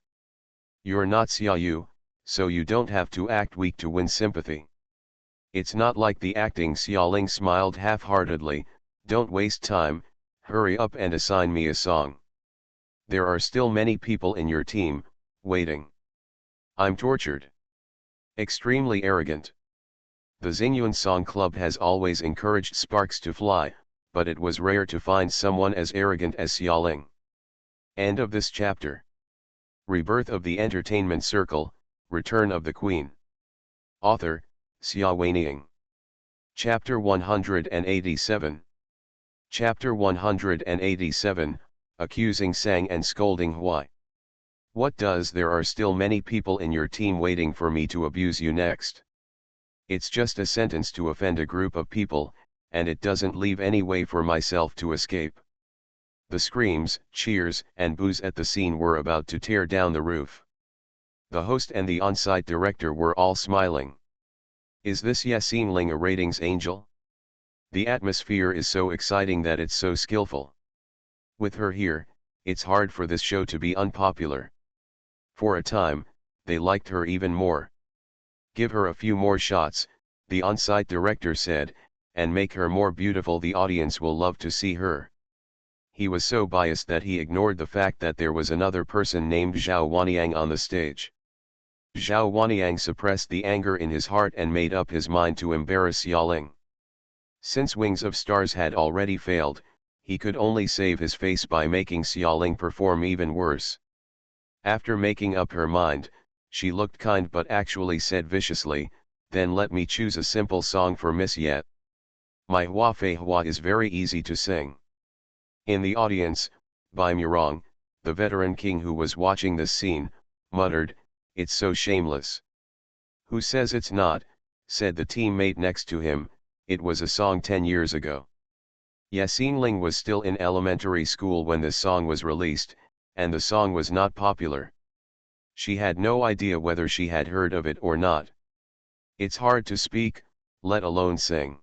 You're not Xiaoyu, so you don't have to act weak to win sympathy. It's not like the acting. Xiaoling smiled half-heartedly. Don't waste time, hurry up and assign me a song. There are still many people in your team, waiting. I'm tortured. Extremely arrogant. The Xingyuan Song Club has always encouraged sparks to fly, but it was rare to find someone as arrogant as Xiaoling. End of this chapter. Rebirth of the Entertainment Circle, Return of the Queen. Author, Xia Weiniang. Chapter 187. Chapter 187, Accusing Sang and Scolding Huai. What does there are still many people in your team waiting for me to abuse you next? It's just a sentence to offend a group of people, and it doesn't leave any way for myself to escape. The screams, cheers, and boos at the scene were about to tear down the roof. The host and the on-site director were all smiling. Is this Yasin Ling a ratings angel? The atmosphere is so exciting that it's so skillful. With her here, it's hard for this show to be unpopular. For a time, they liked her even more. Give her a few more shots, the on-site director said, and make her more beautiful. The audience will love to see her. He was so biased that he ignored the fact that there was another person named Zhao Wanyang on the stage. Zhao Wanyang suppressed the anger in his heart and made up his mind to embarrass Xiaoling. Since Wings of Stars had already failed, he could only save his face by making Xiaoling perform even worse. After making up her mind, she looked kind but actually said viciously, then let me choose a simple song for Miss Yet. My Hua Fei Hua is very easy to sing. In the audience, Bai Murong, the veteran king who was watching this scene, muttered, it's so shameless. Who says it's not, said the teammate next to him, it was a song 10 years ago. Yasin Ling was still in elementary school when this song was released, and the song was not popular. She had no idea whether she had heard of it or not. It's hard to speak, let alone sing.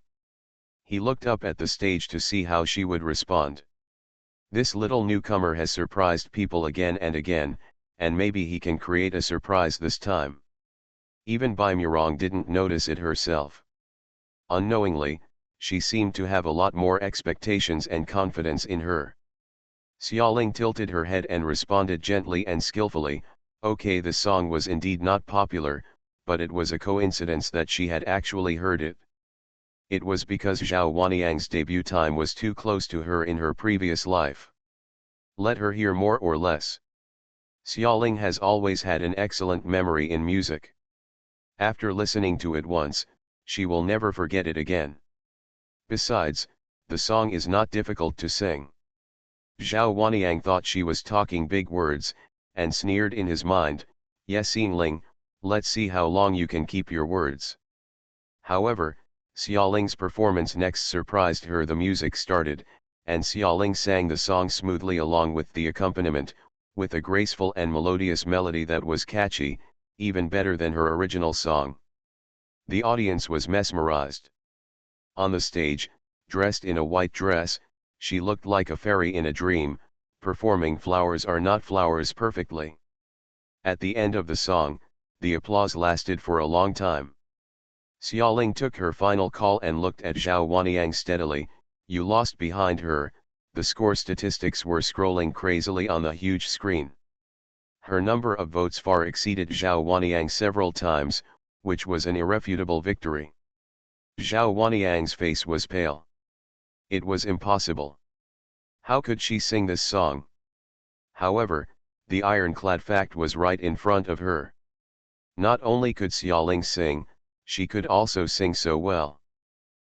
He looked up at the stage to see how she would respond. This little newcomer has surprised people again and again, and maybe he can create a surprise this time. Even Bai Murong didn't notice it herself. Unknowingly, she seemed to have a lot more expectations and confidence in her. Xiaoling tilted her head and responded gently and skillfully, okay, the song was indeed not popular, but it was a coincidence that she had actually heard it. It was because Zhao Wanyang's debut time was too close to her in her previous life. Let her hear more or less. Xiaoling has always had an excellent memory in music. After listening to it once, she will never forget it again. Besides, the song is not difficult to sing. Zhao Wanyang thought she was talking big words, and sneered in his mind, "Yes, Ling, let's see how long you can keep your words." However, Xiaoling's performance next surprised her. The music started, and Xiaoling sang the song smoothly along with the accompaniment, with a graceful and melodious melody that was catchy, even better than her original song. The audience was mesmerized. On the stage, dressed in a white dress, she looked like a fairy in a dream, performing Flowers Are Not Flowers perfectly. At the end of the song, the applause lasted for a long time. Xiaoling took her final call and looked at Zhao Wanyang steadily. You lost behind her. The score statistics were scrolling crazily on the huge screen. Her number of votes far exceeded Zhao Wanyang several times, which was an irrefutable victory. Zhao Wanyang's face was pale. It was impossible. How could she sing this song? However, the ironclad fact was right in front of her. Not only could Xiaoling sing, she could also sing so well.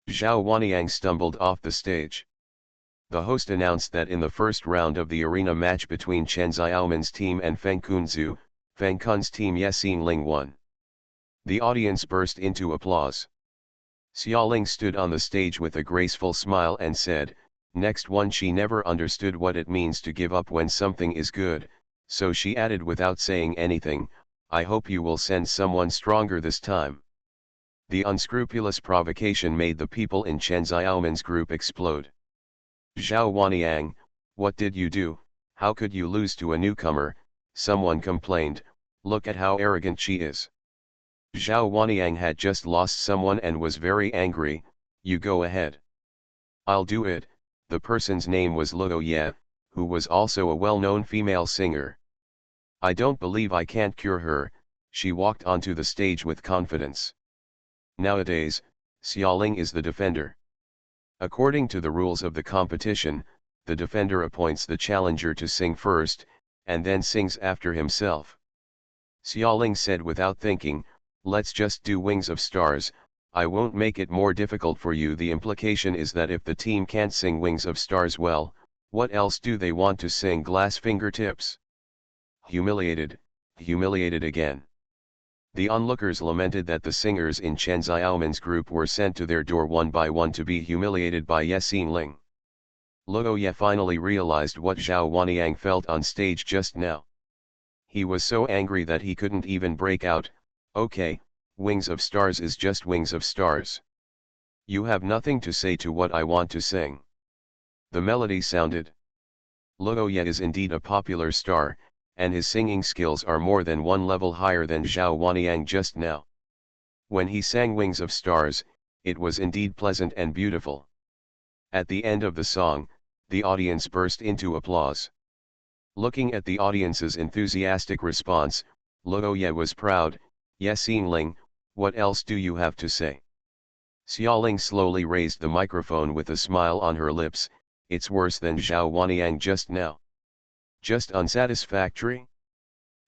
Zhao Wanyang stumbled off the stage. The host announced that in the first round of the arena match between Chen Xiaoman's team and Feng Kun's team Yexing Ling won. The audience burst into applause. Xiaoling stood on the stage with a graceful smile and said, "Next one." She never understood what it means to give up when something is good, so she added without saying anything, "I hope you will send someone stronger this time." The unscrupulous provocation made the people in Chen Xiaoman's group explode. "Zhao Wanyang, what did you do? How could you lose to a newcomer?" someone complained. "Look at how arrogant she is." Zhao Wanyang had just lost someone and was very angry. "You go ahead." "I'll do it." The person's name was Luo Ye, who was also a well-known female singer. "I don't believe I can't cure her." She walked onto the stage with confidence. Nowadays, Xiaoling is the defender. According to the rules of the competition, the defender appoints the challenger to sing first, and then sings after himself. Xiaoling said without thinking, "Let's just do Wings of Stars. I won't make it more difficult for you." The implication is that if the team can't sing Wings of Stars well, what else do they want to sing? Glass Fingertips? Humiliated, humiliated again. The onlookers lamented that the singers in Chen Xiaoman's group were sent to their door one by one to be humiliated by Yexing Ling. Luo Ye finally realized what Zhao Wanyang felt on stage just now. He was so angry that he couldn't even break out, "Okay, Wings of Stars is just Wings of Stars. You have nothing to say to what I want to sing." The melody sounded. Luo Ye is indeed a popular star, and his singing skills are more than one level higher than Zhao Wanyang just now. When he sang Wings of Stars, it was indeed pleasant and beautiful. At the end of the song, the audience burst into applause. Looking at the audience's enthusiastic response, Luo Ye was proud. "Yexing Ling, what else do you have to say?" Xiaoling slowly raised the microphone with a smile on her lips. "It's worse than Zhao Wanyang just now." "Just unsatisfactory?"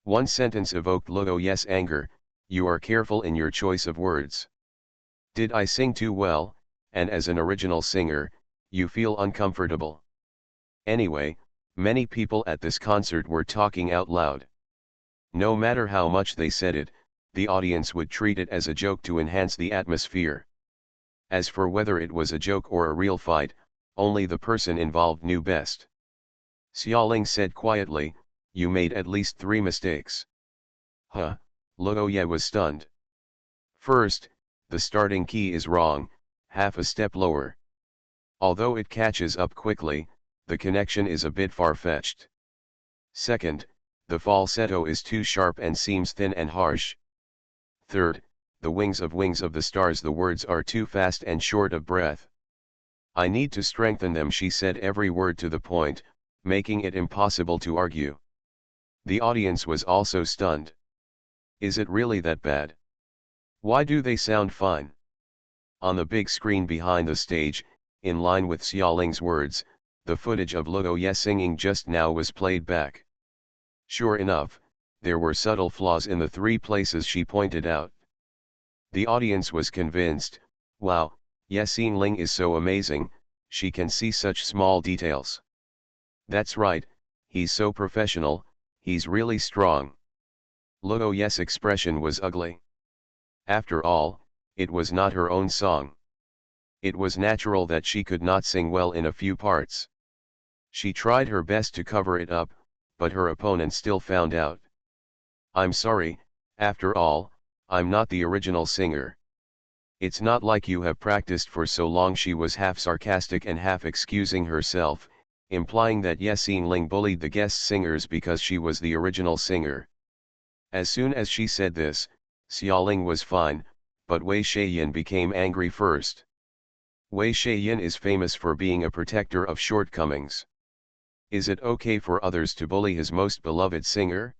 One sentence evoked Luo Ye's anger. "You are careful in your choice of words. Did I sing too well, and as an original singer, you feel uncomfortable?" Anyway, many people at this concert were talking out loud. No matter how much they said it, the audience would treat it as a joke to enhance the atmosphere. As for whether it was a joke or a real fight, only the person involved knew best. Xiaoling said quietly, "You made at least 3 mistakes." "Huh?" Luo Ye was stunned. "First, the starting key is wrong, half a step lower. Although it catches up quickly, the connection is a bit far-fetched. Second, the falsetto is too sharp and seems thin and harsh. Third, the wings of the stars, the words are too fast and short of breath. I need to strengthen them." She said every word to the point, making it impossible to argue. The audience was also stunned. "Is it really that bad?" Why do they sound fine? On the big screen behind the stage, in line with Xiaoling's words, the footage of Luo Ye singing just now was played back. Sure enough, there were subtle flaws in the 3 places she pointed out. The audience was convinced, wow, Ye Xingling is so amazing, she can see such small details. That's right, he's so professional, he's really strong. Luo Ye's expression was ugly. After all, it was not her own song. It was natural that she could not sing well in a few parts. She tried her best to cover it up, but her opponent still found out. I'm sorry, after all, I'm not the original singer. It's not like you have practiced for so long. She was half sarcastic and half excusing herself, implying that Ye Xingling bullied the guest singers because she was the original singer. As soon as she said this, Xiaoling was fine, but Wei Shaiyan became angry first. Wei Shaiyan is famous for being a protector of shortcomings. Is it okay for others to bully his most beloved singer?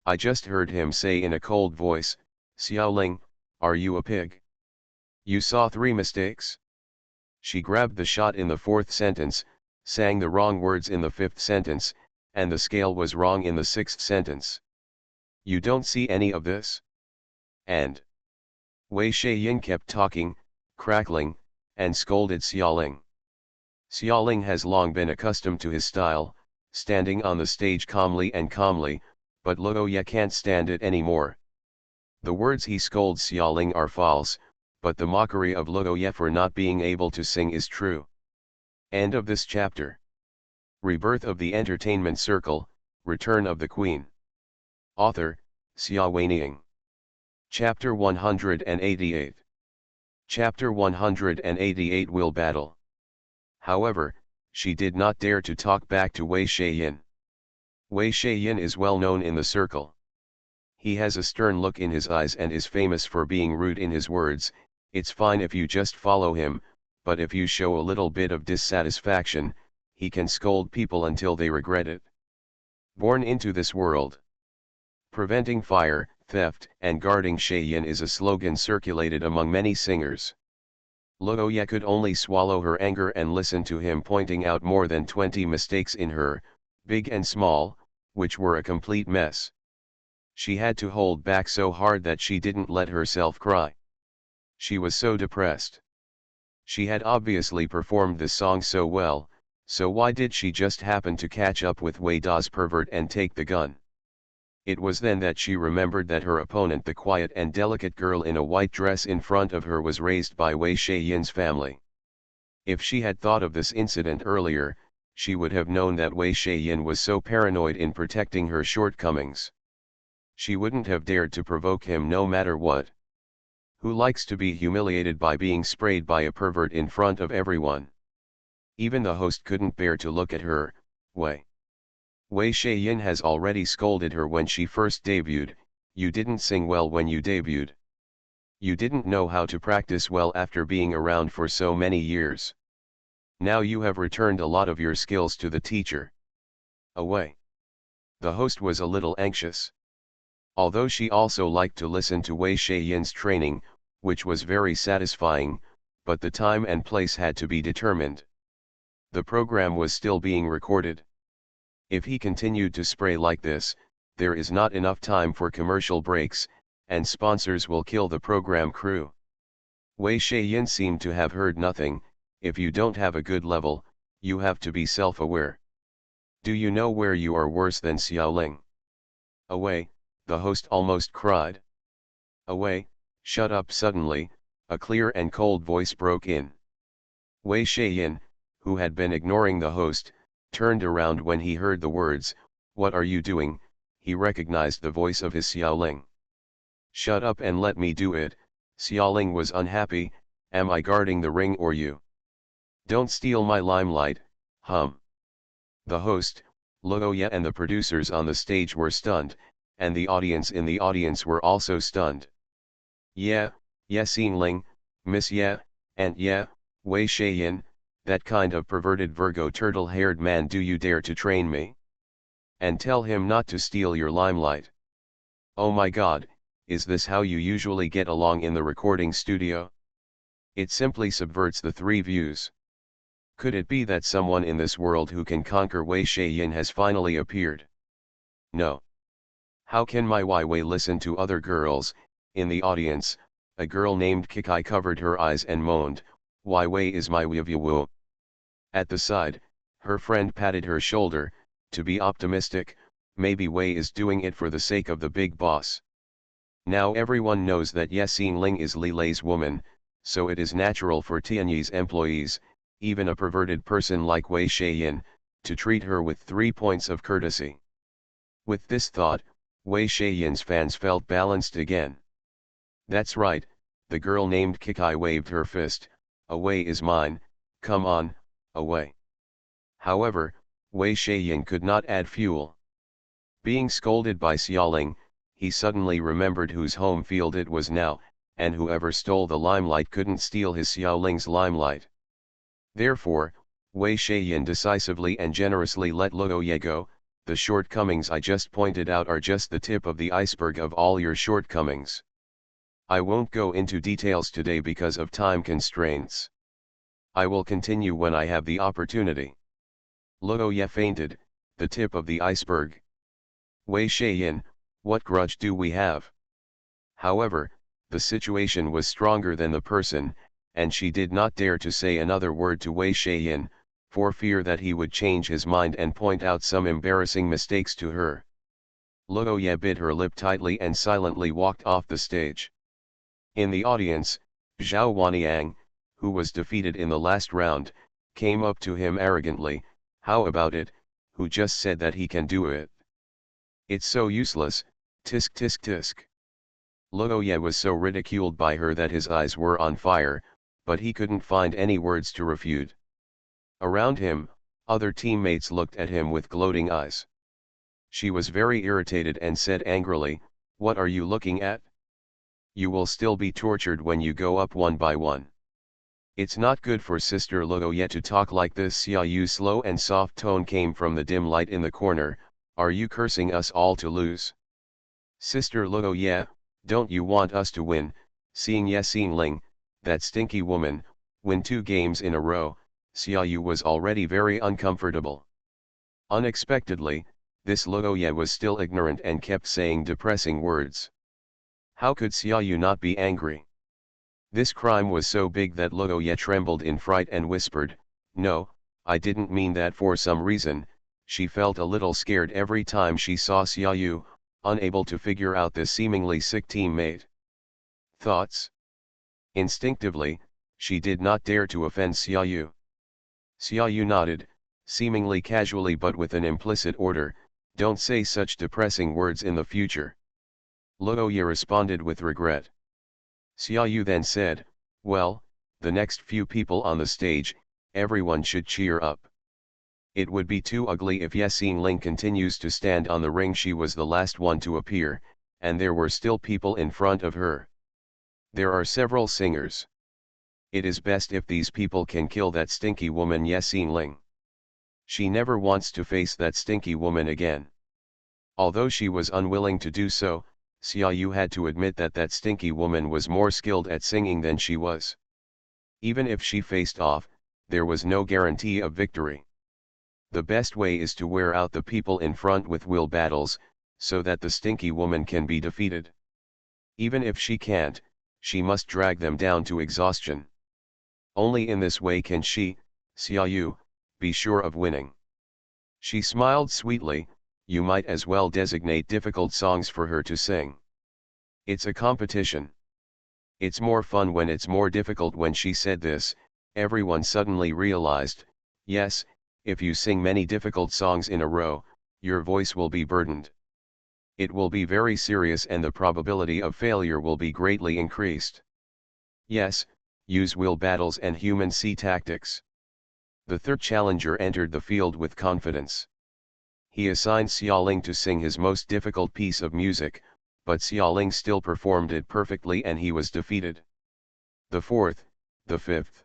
I just heard him say in a cold voice, Xiaoling, are you a pig? You saw 3 mistakes? She grabbed the shot in the 4th sentence, sang the wrong words in the 5th sentence, and the scale was wrong in the 6th sentence. You don't see any of this? And Wei Shaiyan kept talking, crackling, and scolded Xiaoling. Xiaoling has long been accustomed to his style, standing on the stage calmly, but Luo Ye can't stand it anymore. The words he scolds Xiaoling are false, but the mockery of Luo Ye for not being able to sing is true. End of this chapter. Rebirth of the Entertainment Circle, Return of the Queen. Author, Xia Weining. Chapter 188. Chapter 188 Will Battle. However, she did not dare to talk back to Wei Shaiyan. Wei Shaiyan is well known in the circle. He has a stern look in his eyes and is famous for being rude in his words. It's fine if you just follow him, but if you show a little bit of dissatisfaction, he can scold people until they regret it. Born into this world. Preventing fire, theft, and guarding Shaiyan is a slogan circulated among many singers. Luo Ye could only swallow her anger and listen to him pointing out more than 20 mistakes in her, big and small, which were a complete mess. She had to hold back so hard that she didn't let herself cry. She was so depressed. She had obviously performed this song so well, so why did she just happen to catch up with Wei Da's pervert and take the gun? It was then that she remembered that her opponent, the quiet and delicate girl in a white dress in front of her, was raised by Wei Shaiyan's family. If she had thought of this incident earlier, she would have known that Wei Shaiyan was so paranoid in protecting her shortcomings. She wouldn't have dared to provoke him no matter what. Who likes to be humiliated by being sprayed by a pervert in front of everyone? Even the host couldn't bear to look at her. Wei Shaiyan has already scolded her when she first debuted. You didn't sing well when you debuted. You didn't know how to practice well after being around for so many years. Now you have returned a lot of your skills to the teacher. Away. The host was a little anxious. Although she also liked to listen to Wei Shaiyan's training, which was very satisfying, but the time and place had to be determined. The program was still being recorded. If he continued to spray like this, there is not enough time for commercial breaks, and sponsors will kill the program crew. Wei Shaiyan seemed to have heard nothing. If you don't have a good level, you have to be self-aware. Do you know where you are worse than Xiaoling? Away, the host almost cried. Away, shut up. Suddenly, a clear and cold voice broke in. Wei Shaiyan, who had been ignoring the host, turned around when he heard the words, "What are you doing?" He recognized the voice of his Xiaoling. "Shut up and let me do it." Xiaoling was unhappy. "Am I guarding the ring or you? Don't steal my limelight, hum." The host, Luo Ye, and the producers on the stage were stunned, and the audience in the audience were also stunned. "Yeah, Ye Xingling, Miss Ye, and yeah, Wei Shaiyan, that kind of perverted Virgo turtle-haired man, do you dare to train me? And tell him not to steal your limelight. Oh my God, is this how you usually get along in the recording studio? It simply subverts the three views. Could it be that someone in this world who can conquer Wei Yin has finally appeared? No. How can my Wei listen to other girls? In the audience, a girl named Kikai covered her eyes and moaned, Wei is my Weiwu. At the side, her friend patted her shoulder, to be optimistic, maybe Wei is doing it for the sake of the big boss. Now everyone knows that Ye Xingling is Li Lei's woman, so it is natural for Tianyi's employees, even a perverted person like Wei Yin, to treat her with 3 points of courtesy. With this thought, Wei Yin's fans felt balanced again. That's right, the girl named Kikai waved her fist, Wei is mine, come on, Wei. However, Wei Yin could not add fuel. Being scolded by Xiaoling, he suddenly remembered whose home field it was now, and whoever stole the limelight couldn't steal his Xiaoling's limelight. Therefore, Wei Yin decisively and generously let Luo Ye go. The shortcomings I just pointed out are just the tip of the iceberg of all your shortcomings. I won't go into details today because of time constraints. I will continue when I have the opportunity. Luo Ye fainted, the tip of the iceberg. Wei Yin, what grudge do we have? However, the situation was stronger than the person, and she did not dare to say another word to Wei Yin, for fear that he would change his mind and point out some embarrassing mistakes to her. Luo Ye bit her lip tightly and silently walked off the stage. In the audience, Zhao Waniang, who was defeated in the last round, came up to him arrogantly, how about it, who just said that he can do it? It's so useless, tisk tisk tisk. Luo Ye was so ridiculed by her that his eyes were on fire, but he couldn't find any words to refute. Around him, other teammates looked at him with gloating eyes. She was very irritated and said angrily, what are you looking at? You will still be tortured when you go up one by one. It's not good for Sister Luo Ye to talk like this. Xia Yu's slow and soft tone came from the dim light in the corner, are you cursing us all to lose? Sister Luo Ye, don't you want us to win? Seeing Ye Xingling, that stinky woman, win 2 games in a row, Xia Yu was already very uncomfortable. Unexpectedly, this Luo Ye was still ignorant and kept saying depressing words. How could Xia Yu not be angry? This crime was so big that Luo Ye trembled in fright and whispered, no, I didn't mean that. For some reason, she felt a little scared every time she saw Xia Yu, unable to figure out this seemingly sick teammate. Thoughts? Instinctively, she did not dare to offend Xia Yu. Xia Yu nodded, seemingly casually but with an implicit order, don't say such depressing words in the future. Luo Ye responded with regret. Xia Yu then said, well, the next few people on the stage, everyone should cheer up. It would be too ugly if Ye Xingling continues to stand on the ring. She was the last one to appear, and there were still people in front of her. There are several singers. It is best if these people can kill that stinky woman Ye Xingling. She never wants to face that stinky woman again. Although she was unwilling to do so, Xia Yu had to admit that that stinky woman was more skilled at singing than she was. Even if she faced off, there was no guarantee of victory. The best way is to wear out the people in front with will battles, so that the stinky woman can be defeated. Even if she can't, she must drag them down to exhaustion. Only in this way can she, Xia Yu, be sure of winning. She smiled sweetly, you might as well designate difficult songs for her to sing. It's a competition. It's more fun when it's more difficult. When she said this, everyone suddenly realized, yes, if you sing many difficult songs in a row, your voice will be burdened. It will be very serious and the probability of failure will be greatly increased. Yes, use will battles and human sea tactics. The third challenger entered the field with confidence. He assigned Xiaoling to sing his most difficult piece of music, but Xiaoling still performed it perfectly and he was defeated. The fourth, the fifth.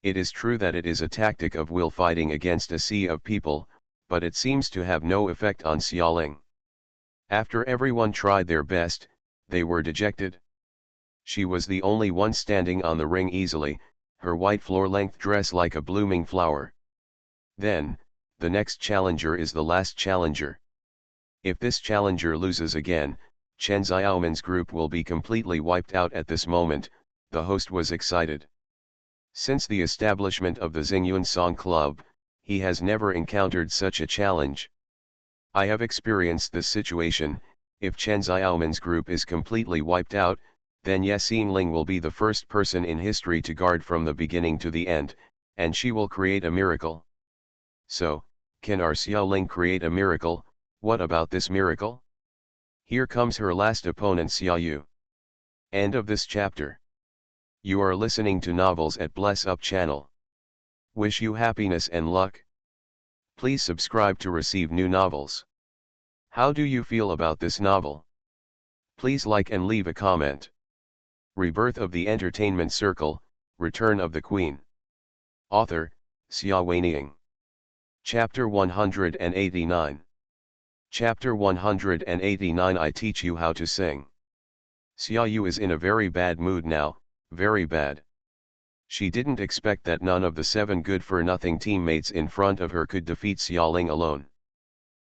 It is true that it is a tactic of will fighting against a sea of people, but it seems to have no effect on Xiaoling. After everyone tried their best, they were dejected. She was the only one standing on the ring easily, her white floor-length dress like a blooming flower. Then, the next challenger is the last challenger. If this challenger loses again, Chen Xiaoman's group will be completely wiped out. At this moment, the host was excited. Since the establishment of the Xingyun Song Club, he has never encountered such a challenge. I have experienced this situation. If Chen Xiaoman's group is completely wiped out, then Ye Xingling will be the first person in history to guard from the beginning to the end, and she will create a miracle. So, can our Xiaoling create a miracle? What about this miracle? Here comes her last opponent, Xiaoyu. End of this chapter. You are listening to Novels at Bless Up channel. Wish you happiness and luck. Please subscribe to receive new novels. How do you feel about this novel? Please like and leave a comment. Rebirth of the Entertainment Circle, Return of the Queen. Author, Xia Weining. Chapter 189. Chapter 189. I teach you how to sing. Xiaoyu is in a very bad mood now, very bad. She didn't expect that none of the 7 good-for-nothing teammates in front of her could defeat Xiaoling alone.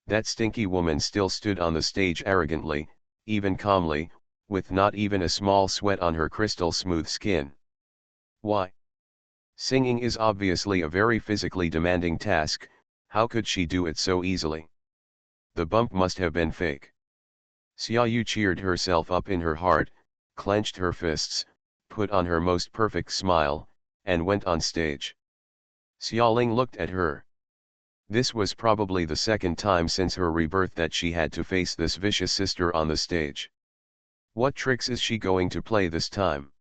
That stinky woman still stood on the stage arrogantly, even calmly, with not even a small sweat on her crystal-smooth skin. Why? Singing is obviously a very physically demanding task. How could she do it so easily? The bump must have been fake. Xiaoyu cheered herself up in her heart, clenched her fists, put on her most perfect smile, and went on stage. Xiaoling looked at her. This was probably the second time since her rebirth that she had to face this vicious sister on the stage. What tricks is she going to play this time?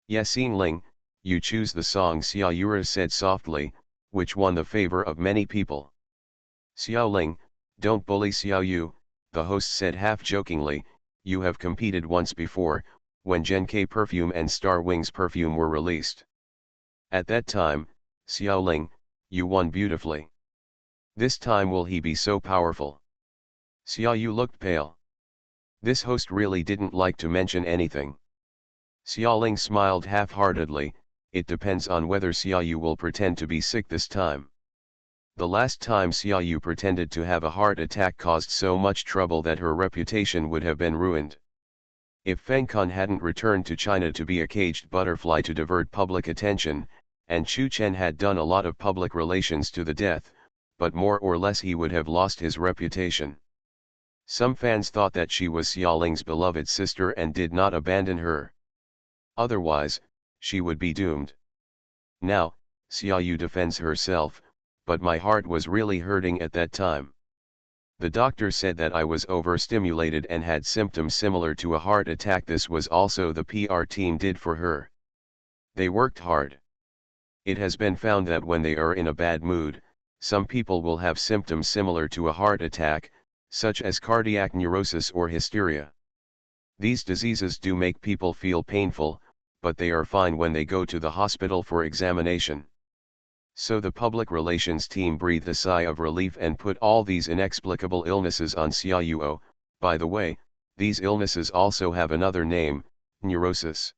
Ye Xingling, you choose the song, Xiaoyu said softly, which won the favor of many people. Xiaoling, don't bully Xiaoyu, the host said half-jokingly, you have competed once before, when Genkai perfume and Star Wings perfume were released. At that time, Xiaoling, you won beautifully. This time will he be so powerful? Xiaoyu looked pale. This host really didn't like to mention anything. Xiaoling smiled half-heartedly, it depends on whether Xiaoyu will pretend to be sick this time. The last time Xiaoyu pretended to have a heart attack caused so much trouble that her reputation would have been ruined. If Feng Kun hadn't returned to China to be a caged butterfly to divert public attention, and Chu Chen had done a lot of public relations to the death, but more or less he would have lost his reputation. Some fans thought that she was Xiaoling's beloved sister and did not abandon her. Otherwise, she would be doomed. Now, Xiaoyu defends herself, but my heart was really hurting at that time. The doctor said that I was overstimulated and had symptoms similar to a heart attack. This was also the PR team did for her. They worked hard. It has been found that when they are in a bad mood, some people will have symptoms similar to a heart attack, such as cardiac neurosis or hysteria. These diseases do make people feel painful, but they are fine when they go to the hospital for examination. So the public relations team breathed a sigh of relief and put all these inexplicable illnesses on Xiaoyu. By the way, these illnesses also have another name, neurosis.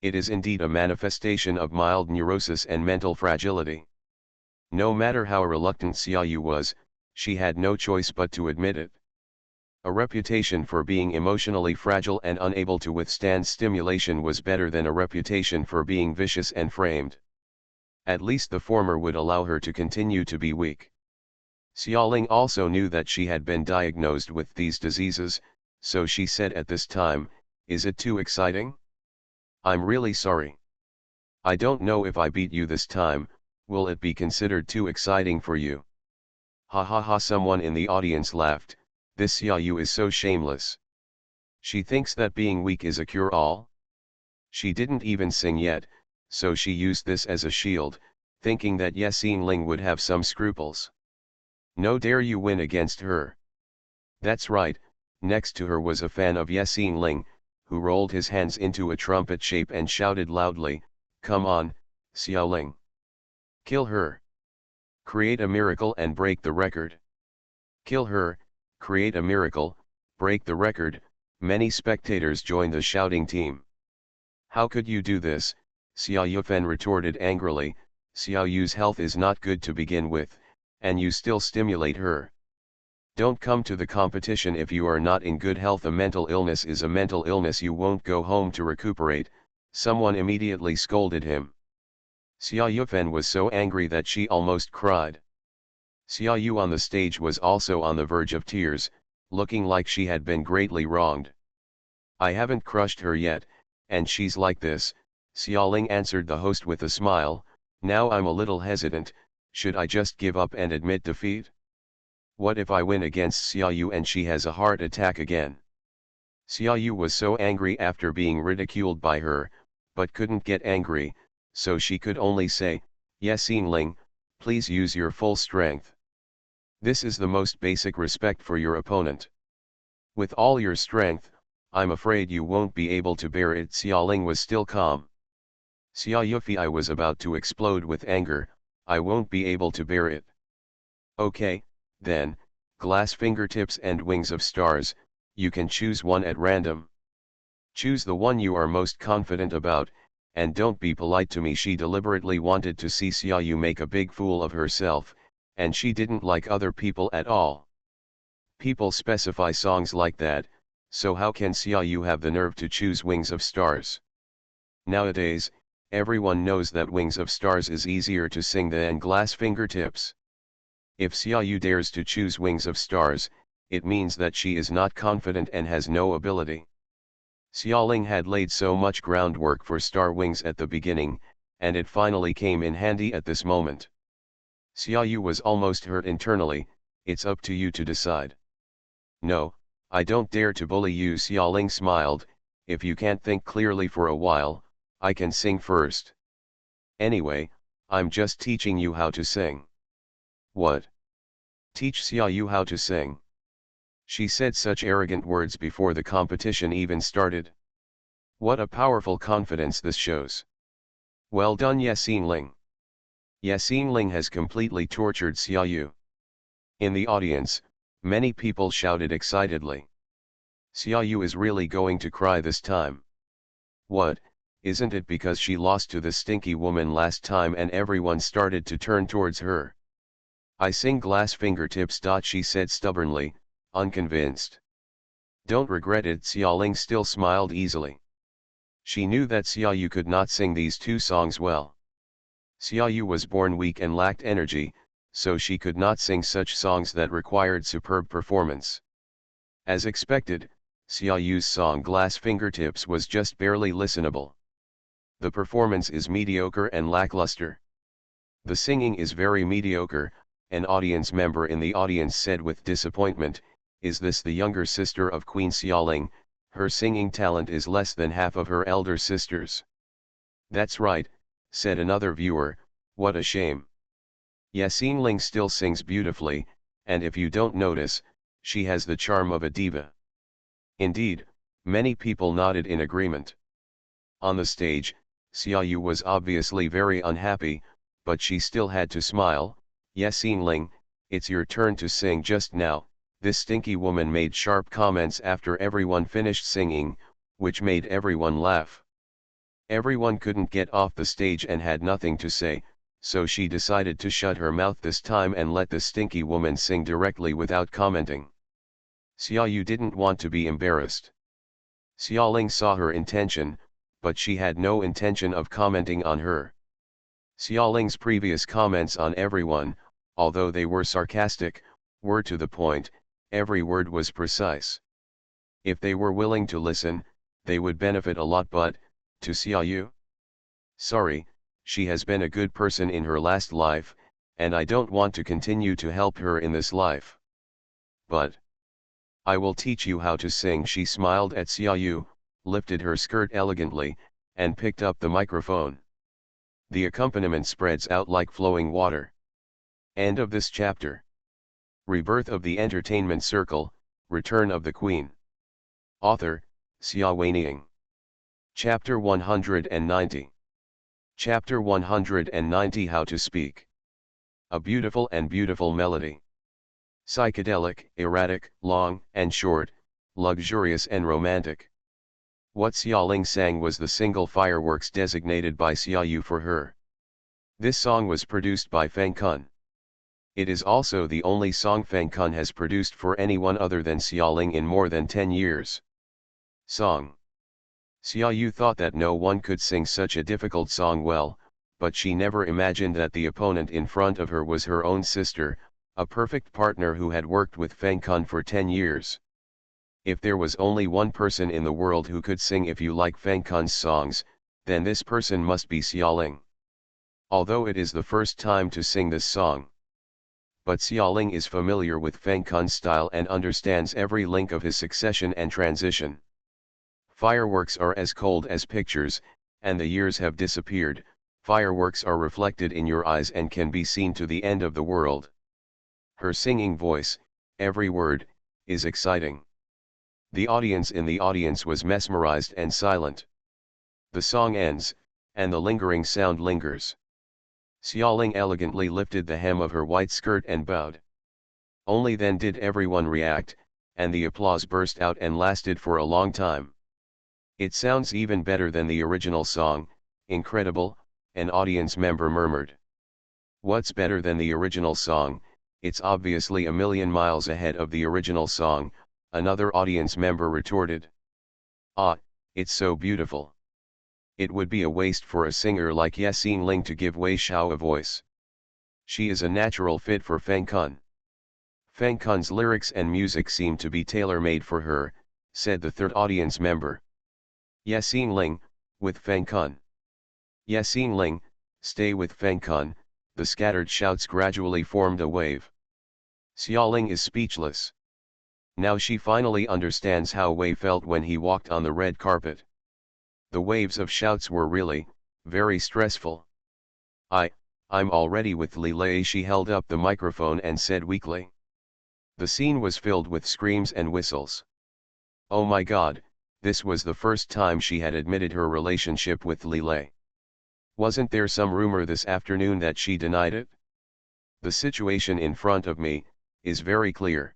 It is indeed a manifestation of mild neurosis and mental fragility. No matter how reluctant Xiaoyu was, she had no choice but to admit it. A reputation for being emotionally fragile and unable to withstand stimulation was better than a reputation for being vicious and framed. At least the former would allow her to continue to be weak. Xiaoling also knew that she had been diagnosed with these diseases, so she said at this time, "Is it too exciting? I'm really sorry. I don't know if I beat you this time, will it be considered too exciting for you?" Ha ha ha, someone in the audience laughed. This Xiaoyu is so shameless. She thinks that being weak is a cure-all? She didn't even sing yet, so she used this as a shield, thinking that Ye Xingling would have some scruples. No dare you win against her. That's right, next to her was a fan of Ye Xingling, who rolled his hands into a trumpet shape and shouted loudly, "Come on, Xiaoling. Kill her. Create a miracle and break the record. Kill her, create a miracle, break the record, Many spectators joined the shouting team. How could you do this? Xiao Yufen retorted angrily. Xiao Yu's health is not good to begin with, and you still stimulate her. Don't come to the competition if you are not in good health. A mental illness is a mental illness. You won't go home to recuperate, someone immediately scolded him. Xiao Yufen was so angry that she almost cried. Xiao Yu on the stage was also on the verge of tears, looking like she had been greatly wronged. I haven't crushed her yet, and she's like this, Xiaoling answered the host with a smile. Now I'm a little hesitant, should I just give up and admit defeat? What if I win against Xiao Yu and she has a heart attack again? Xiao Yu was so angry after being ridiculed by her, but couldn't get angry, so she could only say, yes Xingling, please use your full strength. This is the most basic respect for your opponent. With all your strength, I'm afraid you won't be able to bear it. Xiaoling was still calm. Xiao Yufi was about to explode with anger. I won't be able to bear it. Okay, then, glass fingertips and wings of stars, you can choose one at random. Choose the one you are most confident about, and don't be polite to me. She deliberately wanted to see Xiao Yu make a big fool of herself, and she didn't like other people at all. People specify songs like that, so how can Xiao Yu have the nerve to choose Wings of Stars? Nowadays, everyone knows that Wings of Stars is easier to sing than Glass Fingertips. If Xiao Yu dares to choose Wings of Stars, it means that she is not confident and has no ability. Xiaoling had laid so much groundwork for Star Wings at the beginning, and it finally came in handy at this moment. Xiao Yu was almost hurt internally. It's up to you to decide. No, I don't dare to bully you. Xiaoling smiled. If you can't think clearly for a while, I can sing first. Anyway, I'm just teaching you how to sing. What? Teach Xiao Yu how to sing? She said such arrogant words before the competition even started. What a powerful confidence this shows. Well done Ye Xingling. Ye Xingling has completely tortured Xiao Yu. In the audience, many people shouted excitedly. Xiao Yu is really going to cry this time. What, isn't it because she lost to the stinky woman last time and everyone started to turn towards her? I sing Glass Fingertips. She said stubbornly, unconvinced. Don't regret it. Xiaoling still smiled easily. She knew that Xiao Yu could not sing these two songs well. Xiao Yu was born weak and lacked energy, so she could not sing such songs that required superb performance. As expected, Xiao Yu's song Glass Fingertips was just barely listenable. The performance is mediocre and lackluster. The singing is very mediocre, an audience member in the audience said with disappointment. Is this the younger sister of Queen Xiaoling? Her singing talent is less than half of her elder sister's. That's right, said another viewer, what a shame. Ye Xingling still sings beautifully, and if you don't notice, she has the charm of a diva. Indeed, many people nodded in agreement. On the stage, Xiao Yu was obviously very unhappy, but she still had to smile. Ye Xingling, it's your turn to sing. Just now, this stinky woman made sharp comments after everyone finished singing, which made everyone laugh. Everyone couldn't get off the stage and had nothing to say, so she decided to shut her mouth this time and let the stinky woman sing directly without commenting. Xiao Yu didn't want to be embarrassed. Xiaoling saw her intention, but she had no intention of commenting on her. Xiaoling's previous comments on everyone, although they were sarcastic, were to the point. Every word was precise. If they were willing to listen, they would benefit a lot. But, to Xiao Yu? Sorry, she has been a good person in her last life, and I don't want to continue to help her in this life. But I will teach you how to sing. She smiled at Xiao Yu, lifted her skirt elegantly, and picked up the microphone. The accompaniment spreads out like flowing water. End of this chapter. Rebirth of the Entertainment Circle, Return of the Queen. Author, Xia Weining. Chapter 190. Chapter 190 How to Speak. A beautiful melody. Psychedelic, erratic, long and short, luxurious and romantic. What Xiaoling sang was the single Fireworks designated by Xiaoyu for her. This song was produced by Feng Kun. It is also the only song Feng Kun has produced for anyone other than Xiaoling in more than 10 years. Song. Xiaoyu thought that no one could sing such a difficult song well, but she never imagined that the opponent in front of her was her own sister, a perfect partner who had worked with Feng Kun for 10 years. If there was only one person in the world who could sing if you like Feng Kun's songs, then this person must be Xiaoling. Although it is the first time to sing this song. But Xiaoling is familiar with Feng Kun's style and understands every link of his succession and transition. Fireworks are as cold as pictures, and the years have disappeared. Fireworks are reflected in your eyes and can be seen to the end of the world. Her singing voice, every word, is exciting. The audience in the audience was mesmerized and silent. The song ends, and the lingering sound lingers. Xiaoling elegantly lifted the hem of her white skirt and bowed. Only then did everyone react, and the applause burst out and lasted for a long time. It sounds even better than the original song, incredible, an audience member murmured. What's better than the original song? It's obviously a million miles ahead of the original song, another audience member retorted. Ah, it's so beautiful. It would be a waste for a singer like Yasin Ling to give Wei Xiao a voice. She is a natural fit for Feng Kun. Feng Kun's lyrics and music seem to be tailor-made for her, said the third audience member. Yasin Ling, with Feng Kun. Yasin Ling, stay with Feng Kun. The scattered shouts gradually formed a wave. Xiaoling is speechless. Now she finally understands how Wei felt when he walked on the red carpet. The waves of shouts were really, very stressful. I'm already with Li Lei. She held up the microphone and said weakly. The scene was filled with screams and whistles. Oh my God, this was the first time she had admitted her relationship with Li Lei. Wasn't there some rumor this afternoon that she denied it? The situation in front of me is very clear.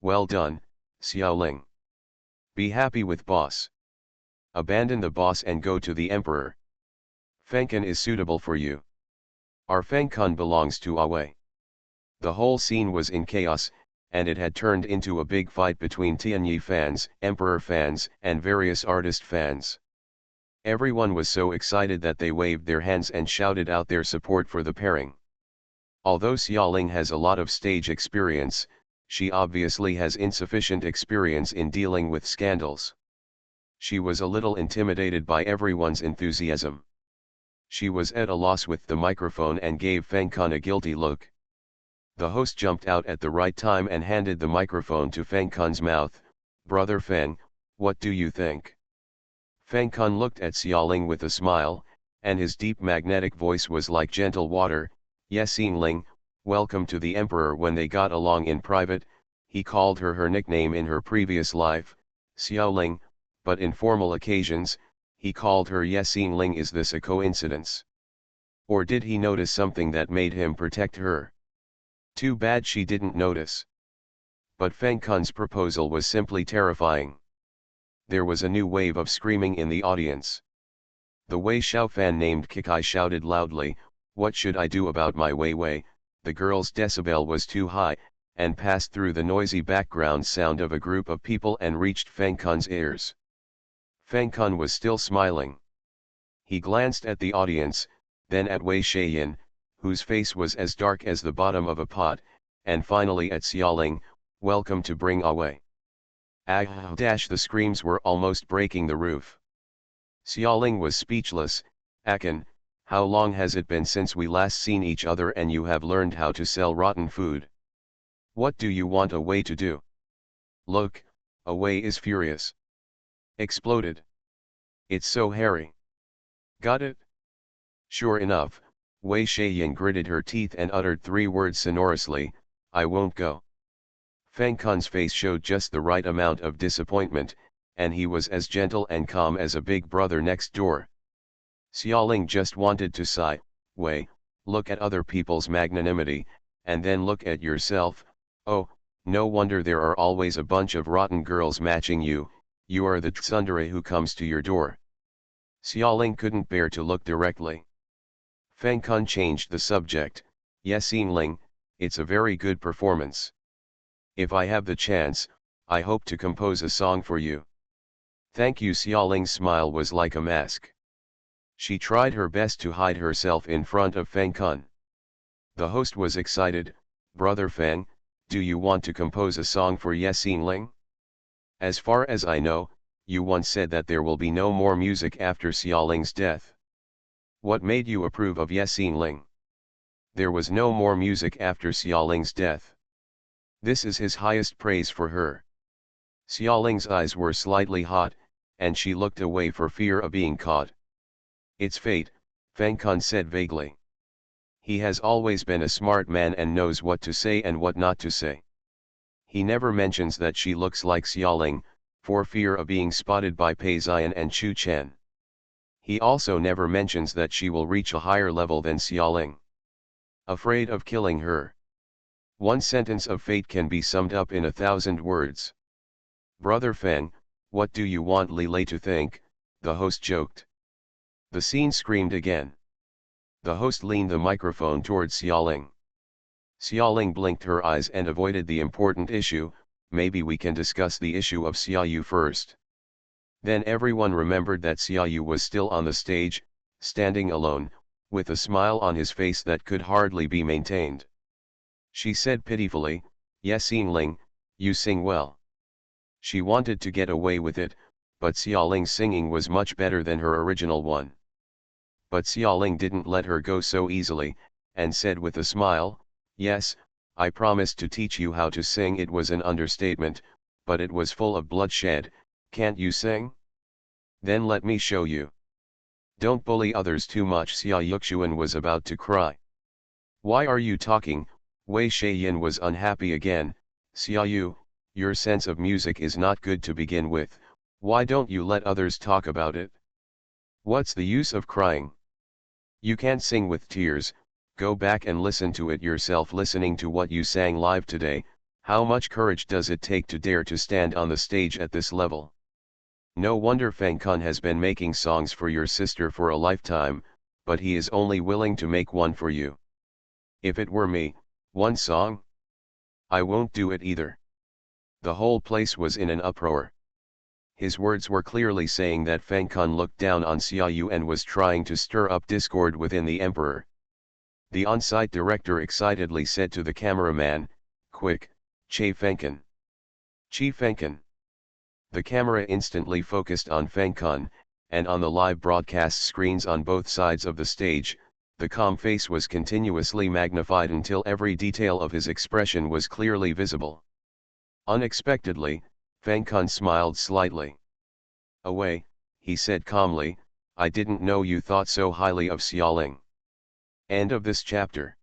Well done, Xiaoling. Be happy with boss. Abandon the boss and go to the emperor. Feng Kun is suitable for you. Our Feng Kun belongs to Wei. The whole scene was in chaos, and it had turned into a big fight between Tianyi fans, emperor fans, and various artist fans. Everyone was so excited that they waved their hands and shouted out their support for the pairing. Although Xiaoling has a lot of stage experience, she obviously has insufficient experience in dealing with scandals. She was a little intimidated by everyone's enthusiasm. She was at a loss with the microphone and gave Feng Kun a guilty look. The host jumped out at the right time and handed the microphone to Feng Kun's mouth. Brother Feng, what do you think? Feng Kun looked at Xiaoling with a smile, and his deep magnetic voice was like gentle water. Yasin Ling, welcome to the emperor. When they got along in private, he called her nickname in her previous life, Xiaoling, but in formal occasions, he called her Yasin Ling. Is this a coincidence? Or did he notice something that made him protect her? Too bad she didn't notice. But Feng Kun's proposal was simply terrifying. There was a new wave of screaming in the audience. The Wei Xiao fan named Kikai shouted loudly, what should I do about my Wei Wei? The girl's decibel was too high, and passed through the noisy background sound of a group of people and reached Feng Kun's ears. Feng Kun was still smiling. He glanced at the audience, then at Wei Shayin, whose face was as dark as the bottom of a pot, and finally at Xiaoling, welcome to bring away. The screams were almost breaking the roof. Xiaoling was speechless. Akin, how long has it been since we last seen each other and you have learned how to sell rotten food? What do you want Wei to do? Look, Wei is furious. Exploded. It's so hairy. Got it? Sure enough, Wei Shayin gritted her teeth and uttered 3 words sonorously, I won't go. Feng Kun's face showed just the right amount of disappointment, and he was as gentle and calm as a big brother next door. Xiaoling just wanted to sigh, Wei, look at other people's magnanimity, and then look at yourself. Oh, No wonder there are always a bunch of rotten girls matching you, you are the tsundere who comes to your door. Xiaoling couldn't bear to look directly. Feng Kun changed the subject. Yes, Yingling, it's a very good performance. If I have the chance, I hope to compose a song for you. Thank you. Xiaoling's smile was like a mask. She tried her best to hide herself in front of Feng Kun. The host was excited. Brother Feng, do you want to compose a song for Yes Yingling? As far as I know, you once said that there will be no more music after Xiaoling's death. What made you approve of Yes Yingling? There was no more music after Xiaoling's death. This is his highest praise for her. Xiaoling's eyes were slightly hot, and she looked away for fear of being caught. It's fate, Feng Kun said vaguely. He has always been a smart man and knows what to say and what not to say. He never mentions that she looks like Xiaoling, for fear of being spotted by Pei Ziyan and Chu Chen. He also never mentions that she will reach a higher level than Xiaoling. Afraid of killing her. One sentence of fate can be summed up in 1,000 words. Brother Feng, what do you want Li Lei to think? The host joked. The scene screamed again. The host leaned the microphone towards Xiaoling. Xiaoling blinked her eyes and avoided the important issue. Maybe we can discuss the issue of Xiaoyu first. Then everyone remembered that Xiaoyu was still on the stage, standing alone, with a smile on his face that could hardly be maintained. She said pitifully, Yes Yingling, you sing well. She wanted to get away with it, but Xiaoling's singing was much better than her original one. But Xiaoling didn't let her go so easily, and said with a smile, Yes, I promised to teach you how to sing. It was an understatement, but it was full of bloodshed. Can't you sing? Then let me show you. Don't bully others too much. Xia Yuxuan was about to cry. Why are you talking? Wei Shaiyan was unhappy again. Xiaoyu, your sense of music is not good to begin with. Why don't you let others talk about it? What's the use of crying? You can't sing with tears. Go back and listen to it yourself. Listening to what you sang live today, how much courage does it take to dare to stand on the stage at this level? No wonder Feng Kun has been making songs for your sister for a lifetime, but he is only willing to make one for you. If it were me, one song? I won't do it either. The whole place was in an uproar. His words were clearly saying that Feng Kun looked down on Xiaoyu and was trying to stir up discord within the emperor. The on-site director excitedly said to the cameraman, Quick, Che Fengkun. Chi Fengkun. The camera instantly focused on Feng Kun, and on the live broadcast screens on both sides of the stage, the calm face was continuously magnified until every detail of his expression was clearly visible. Unexpectedly, Feng Kun smiled slightly. Away, he said calmly, I didn't know you thought so highly of Xiaoling. End of this chapter.